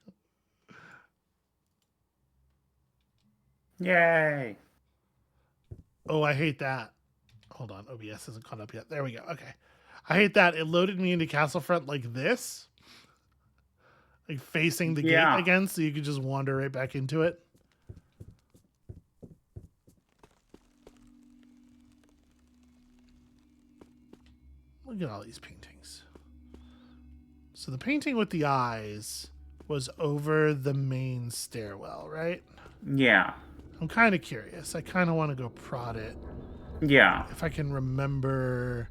Speaker 2: Yay.
Speaker 1: Oh, I hate that. Hold on, OBS hasn't caught up yet. There we go. Okay. I hate that. It loaded me into castle front like this. Like facing the gate again, so you could just wander right back into it. Look at all these paintings. So the painting with the eyes was over the main stairwell, right?
Speaker 2: Yeah.
Speaker 1: I'm kind of curious. I kind of want to go prod it.
Speaker 2: Yeah.
Speaker 1: If I can remember.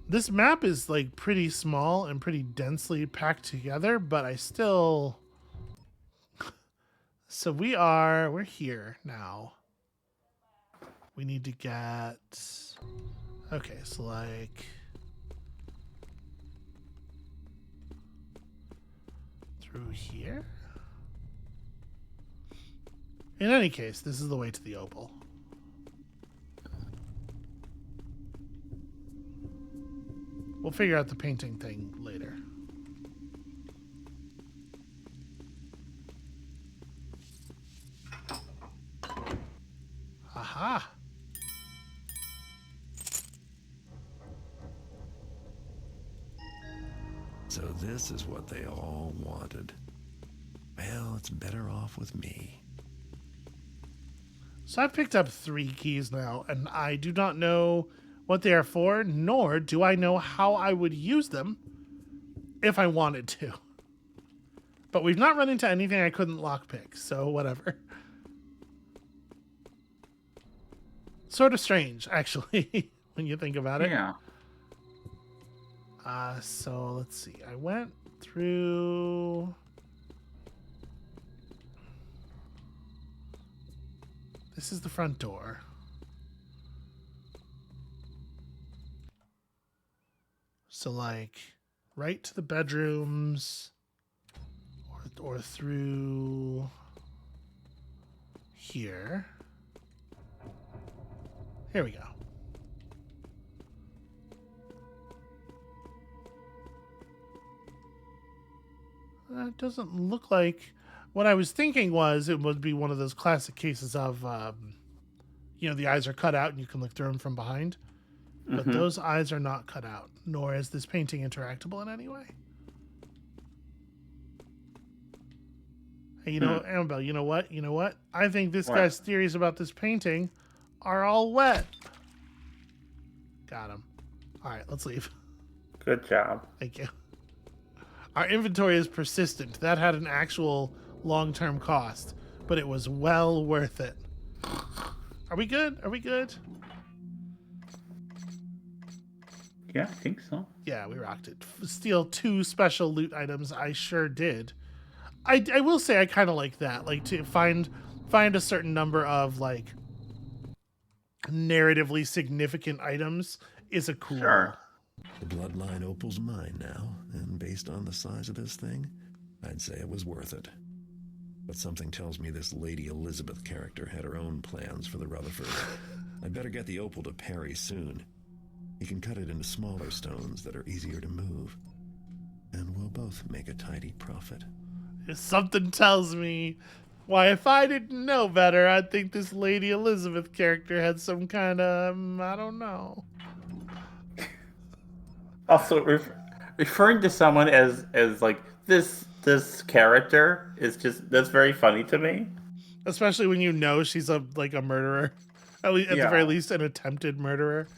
Speaker 1: This map is like pretty small and pretty densely packed together, but I still... So we're here now. We need to get... Okay, so like... Through here? In any case, this is the way to the opal. We'll figure out the painting thing later. Aha!
Speaker 4: So this is what they all wanted. Well, it's better off with me.
Speaker 1: So I've picked up 3 keys now, and I do not know what they are for, nor do I know how I would use them if I wanted to. But we've not run into anything I couldn't lockpick, so whatever. Sort of strange, actually, when you think about it.
Speaker 2: Yeah.
Speaker 1: So let's see. I went through... This is the front door. So like right to the bedrooms or through here. Here we go. That doesn't look like... What I was thinking was it would be one of those classic cases of, you know, the eyes are cut out and you can look through them from behind. But those eyes are not cut out, nor is this painting interactable in any way. Hey, you know, Amabel, you know what? You know what? I think this guy's theories about this painting are all wet. Got him. All right, let's leave.
Speaker 2: Good job.
Speaker 1: Thank you. Our inventory is persistent. That had an actual long-term cost, but it was well worth it. Are we good? Are we good?
Speaker 2: Yeah, I think so.
Speaker 1: Yeah, we rocked it. Steal 2 special loot items. I sure did. I will say I kind of like that. Like to find a certain number of like narratively significant items is a cool.
Speaker 2: Sure.
Speaker 4: The bloodline opal's mine now, and based on the size of this thing, I'd say it was worth it. But something tells me this Lady Elizabeth character had her own plans for the Rutherford. I'd better get the opal to Perry soon. He can cut it into smaller stones that are easier to move. And we'll both make a tidy profit.
Speaker 1: Something tells me, why, if I didn't know better, I'd think this Lady Elizabeth character had some kind of, I don't know.
Speaker 2: Also, referring to someone as like this character is just, that's very funny to me.
Speaker 1: Especially when you know she's a murderer. At least, at the very least, an attempted murderer.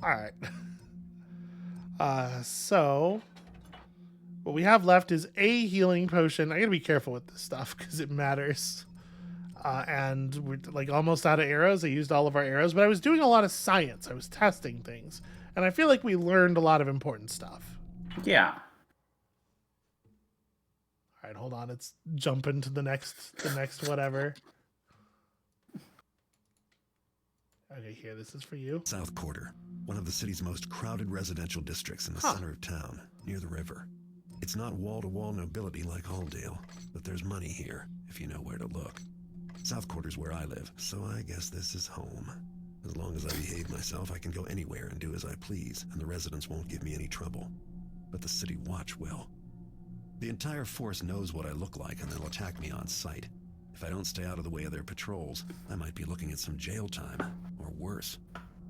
Speaker 1: All right. So what we have left is a healing potion. I gotta be careful with this stuff because it matters. And we're like almost out of arrows. I used all of our arrows, but I was doing a lot of science. I was testing things, and I feel like we learned a lot of important stuff.
Speaker 2: Yeah.
Speaker 1: All right, hold on. It's jumping to the next whatever. Okay, here, this is for you.
Speaker 4: South Quarter, one of the city's most crowded residential districts in the center of town, near the river. It's not wall-to-wall nobility like Halldale, but there's money here, if you know where to look. South Quarter's where I live, so I guess this is home. As long as I behave myself, I can go anywhere and do as I please, and the residents won't give me any trouble. But the City Watch will. The entire force knows what I look like, and they'll attack me on sight. If I don't stay out of the way of their patrols, I might be looking at some jail time, or worse.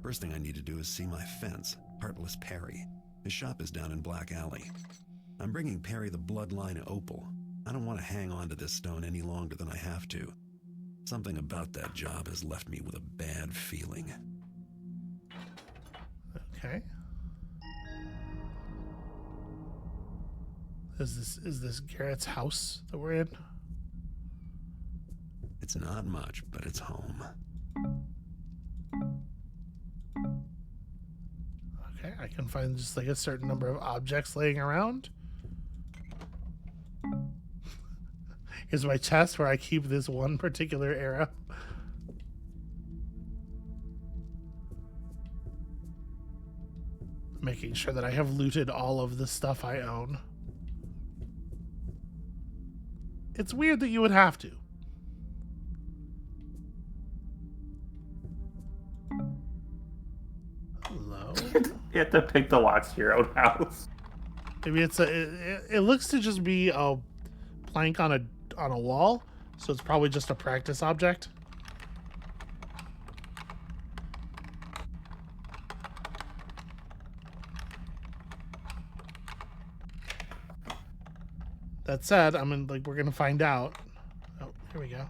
Speaker 4: First thing I need to do is see my fence, Heartless Perry. His shop is down in Black Alley. I'm bringing Perry the bloodline opal. I don't want to hang on to this stone any longer than I have to. Something about that job has left me with a bad feeling.
Speaker 1: Okay. Is this Garrett's house that we're in?
Speaker 4: It's not much, but it's home.
Speaker 1: Okay, I can find just like a certain number of objects laying around. Here's my chest where I keep this one particular arrow. Making sure that I have looted all of the stuff I own. It's weird that you would have to. Hello?
Speaker 2: You have to pick the locks to your own house.
Speaker 1: Maybe it's it looks to just be a plank on a wall, so it's probably just a practice object. That said, we're gonna find out. Oh, here we go.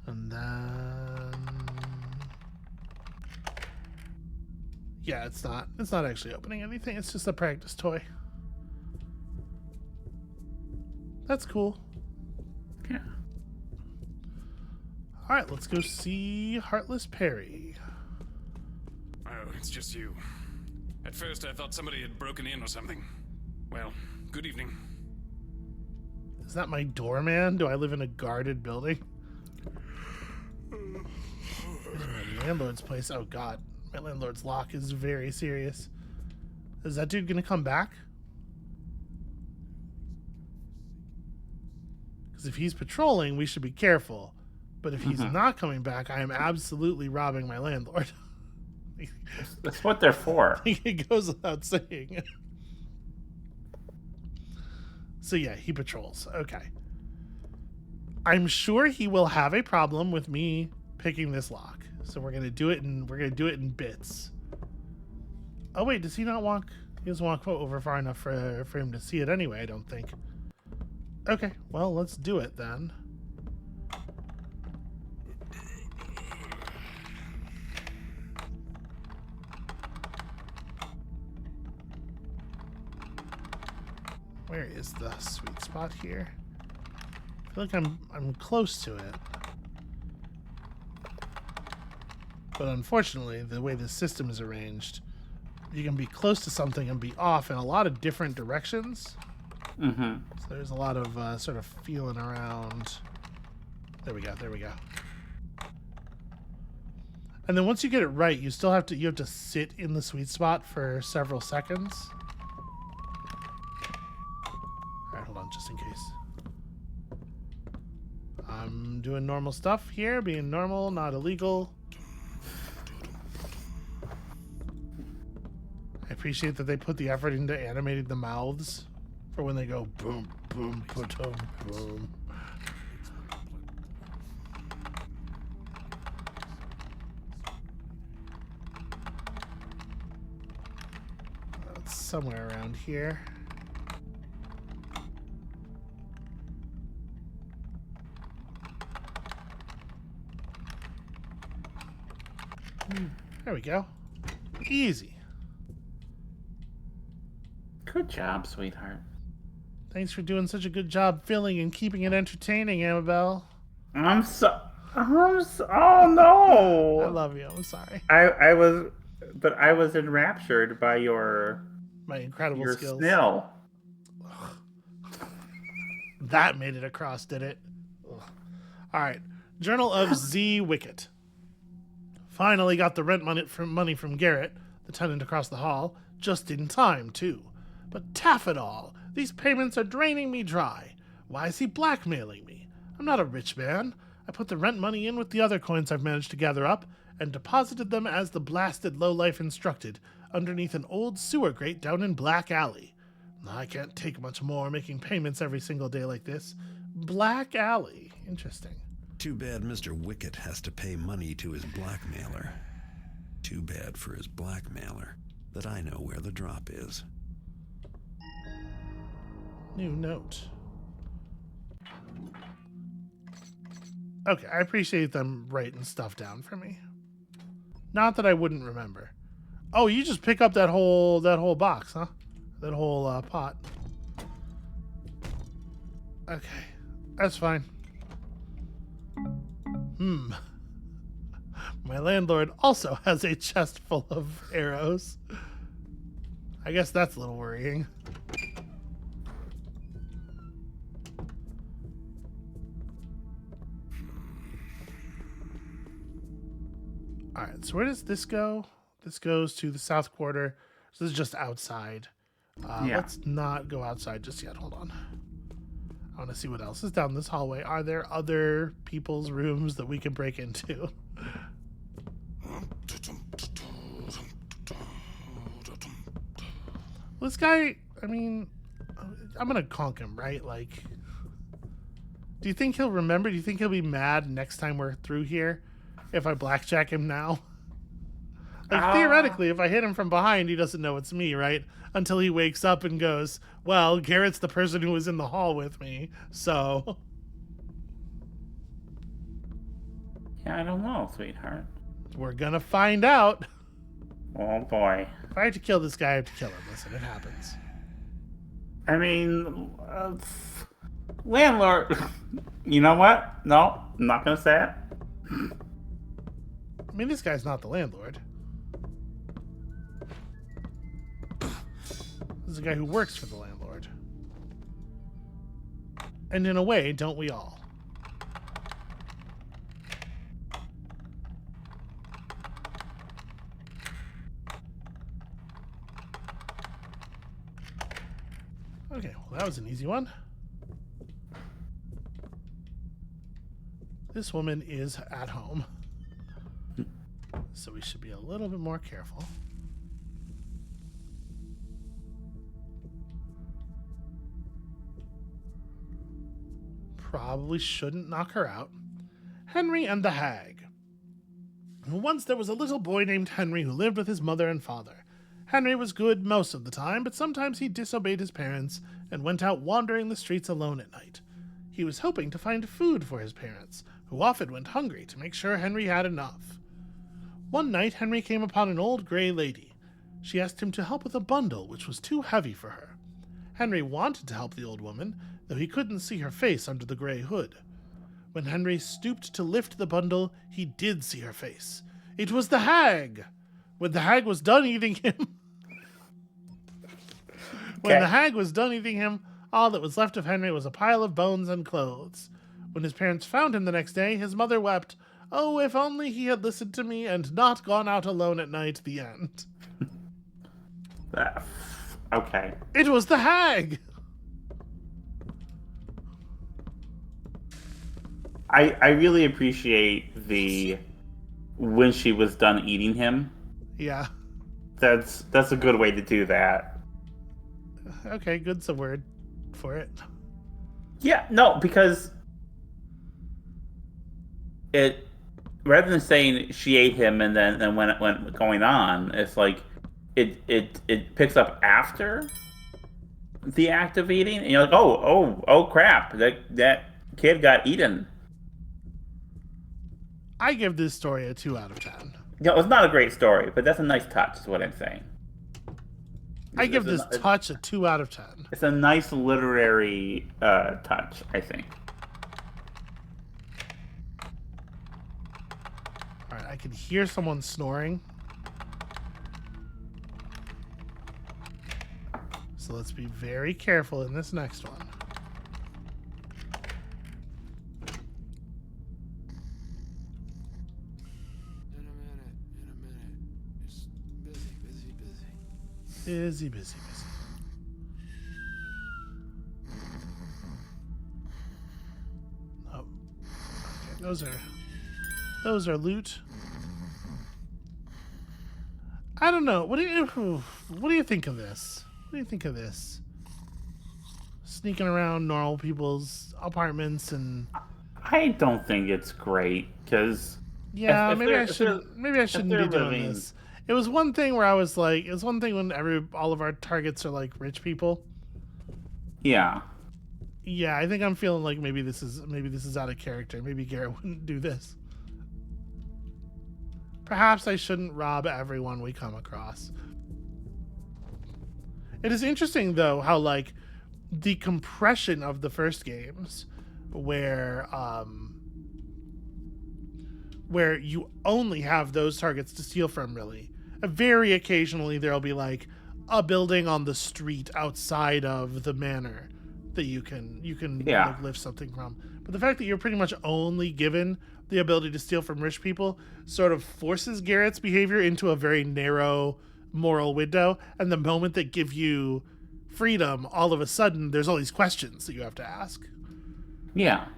Speaker 1: And then, yeah, it's not actually opening anything. It's just a practice toy. That's cool.
Speaker 2: Yeah.
Speaker 1: All right, let's go see Heartless Perry.
Speaker 8: Oh, it's just you. At first, I thought somebody had broken in or something. Well, good evening.
Speaker 1: Is that my doorman? Do I live in a guarded building? Here's my landlord's place. Oh god, my landlord's lock is very serious. Is that dude gonna come back? Because if he's patrolling, we should be careful. But if he's not coming back, I am absolutely robbing my landlord.
Speaker 2: That's what they're for.
Speaker 1: It goes without saying. So yeah, he patrols. Okay. I'm sure he will have a problem with me picking this lock. So we're gonna do it in bits. Oh wait, does he not walk? He doesn't walk over far enough for him to see it anyway, I don't think. Okay, well, let's do it then. Where is the sweet spot here? I feel like I'm close to it. But unfortunately, the way the system is arranged, you can be close to something and be off in a lot of different directions.
Speaker 2: Mm-hmm.
Speaker 1: So there's a lot of sort of feeling around. There we go. There we go. And then once you get it right, you have to sit in the sweet spot for several seconds. All right, hold on, just in case. I'm doing normal stuff here, being normal, not illegal. I appreciate that they put the effort into animating the mouths for when they go boom, boom, boom, boom. It's somewhere around here. There we go. Easy.
Speaker 2: Good job, sweetheart.
Speaker 1: Thanks for doing such a good job filling and keeping it entertaining, Amabel.
Speaker 2: Oh no!
Speaker 1: I love you. I'm sorry.
Speaker 2: I was enraptured by
Speaker 1: My incredible
Speaker 2: your
Speaker 1: skills.
Speaker 2: snail.
Speaker 1: That made it across, did it? Ugh. All right. Journal of Z Wicket. Finally got the rent money from Garrett, the tenant across the hall, just in time, too. But taff it all. These payments are draining me dry. Why is he blackmailing me? I'm not a rich man. I put the rent money in with the other coins I've managed to gather up and deposited them as the blasted lowlife instructed underneath an old sewer grate down in Black Alley. I can't take much more making payments every single day like this. Black Alley. Interesting.
Speaker 4: Too bad Mr. Wicket has to pay money to his blackmailer. Too bad for his blackmailer that I know where the drop is.
Speaker 1: New note. Okay, I appreciate them writing stuff down for me. Not that I wouldn't remember. Oh, you just pick up that whole box, huh? That whole pot. Okay, that's fine. My landlord also has a chest full of arrows. I guess that's a little worrying. Alright, so where does this go? This goes to the south quarter. So this is just outside.
Speaker 2: Yeah.
Speaker 1: Let's not go outside just yet. Hold on. I want to see what else is down this hallway. Are there other people's rooms that we can break into? This guy, I mean, I'm going to conk him, right? Like, do you think he'll remember? Do you think he'll be mad next time we're through here if I blackjack him now? Like, theoretically, if I hit him from behind, he doesn't know it's me, right? Until he wakes up and goes, well, Garrett's the person who was in the hall with me, so...
Speaker 2: Yeah, I don't know, sweetheart.
Speaker 1: We're gonna find out.
Speaker 2: Oh boy.
Speaker 1: If I have to kill this guy, I have to kill him. Listen, it happens.
Speaker 2: I mean, landlord. You know what? No, I'm not gonna say it.
Speaker 1: I mean, this guy's not the landlord. This is a guy who works for the landlord. And in a way, don't we all? Okay, well, that was an easy one. This woman is at home. So we should be a little bit more careful. Probably shouldn't knock her out. Henry and the Hag. Once there was a little boy named Henry who lived with his mother and father. Henry was good most of the time, but sometimes he disobeyed his parents and went out wandering the streets alone at night. He was hoping to find food for his parents, who often went hungry to make sure Henry had enough. One night, Henry came upon an old gray lady. She asked him to help with a bundle which was too heavy for her. Henry wanted to help the old woman, though he couldn't see her face under the gray hood. When Henry stooped to lift the bundle, he did see her face. It was the Hag! When the Hag was done eating him... When the Hag was done eating him, all that was left of Henry was a pile of bones and clothes. When his parents found him the next day, his mother wept, "Oh, if only he had listened to me and not gone out alone at night," the end.
Speaker 2: Okay.
Speaker 1: It was the Hag!
Speaker 2: I really appreciate the when she was done eating him.
Speaker 1: Yeah.
Speaker 2: That's a good way to do that.
Speaker 1: Okay, good's a word for it.
Speaker 2: Yeah, no, because it rather than saying she ate him and then when it went going on, it's like it picks up after the act of eating, and you're like, oh crap, that kid got eaten.
Speaker 1: I give this story a 2 out of 10.
Speaker 2: You know, it's not a great story, but that's a nice touch, is what I'm saying.
Speaker 1: I give this touch a 2 out of 10.
Speaker 2: It's a nice literary touch, I think.
Speaker 1: All right, I can hear someone snoring. So let's be very careful in this next one.
Speaker 8: In a minute. Just busy.
Speaker 1: Busy. Oh. Okay, those are loot. I don't know. What do you think of this? What do you think of this? Sneaking around normal people's apartments and
Speaker 2: I don't think it's great because
Speaker 1: yeah,
Speaker 2: if
Speaker 1: maybe
Speaker 2: they're-
Speaker 1: I
Speaker 2: if
Speaker 1: shouldn't. Maybe I shouldn't
Speaker 2: they're
Speaker 1: be doing
Speaker 2: living-
Speaker 1: this. It was one thing where I was like, it was one thing when all of our targets are like rich people.
Speaker 2: yeah,
Speaker 1: Yeah, I think I'm feeling like maybe this is out of character. Maybe Garrett wouldn't do this. Perhaps I shouldn't rob everyone we come across. It is interesting though how like the compression of the first games where you only have those targets to steal from really. Very occasionally there'll be like a building on the street outside of the manor that you can
Speaker 2: Yeah.
Speaker 1: like, lift something from. But the fact that you're pretty much only given the ability to steal from rich people sort of forces Garrett's behavior into a very narrow moral window. And the moment that give you freedom, all of a sudden there's all these questions that you have to ask.
Speaker 2: yeah,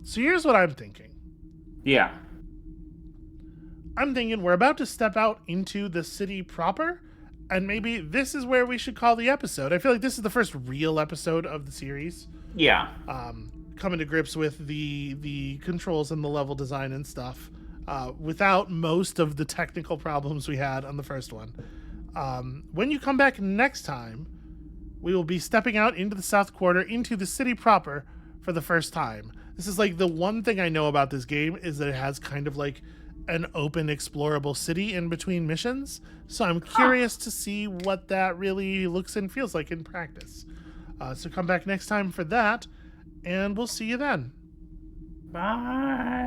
Speaker 1: So here's what I'm thinking.
Speaker 2: yeah.
Speaker 1: I'm thinking we're about to step out into the city proper, and maybe this is where we should call the episode. I feel like this is the first real episode of the series.
Speaker 2: Yeah.
Speaker 1: Coming to grips with the controls and the level design and stuff, without most of the technical problems we had on the first one. When you come back next time, we will be stepping out into the South Quarter, into the city proper for the first time. This is like the one thing I know about this game is that it has kind of like an open explorable city in between missions. So I'm curious to see what that really looks and feels like in practice. So come back next time for that, and we'll see you then.
Speaker 2: Bye.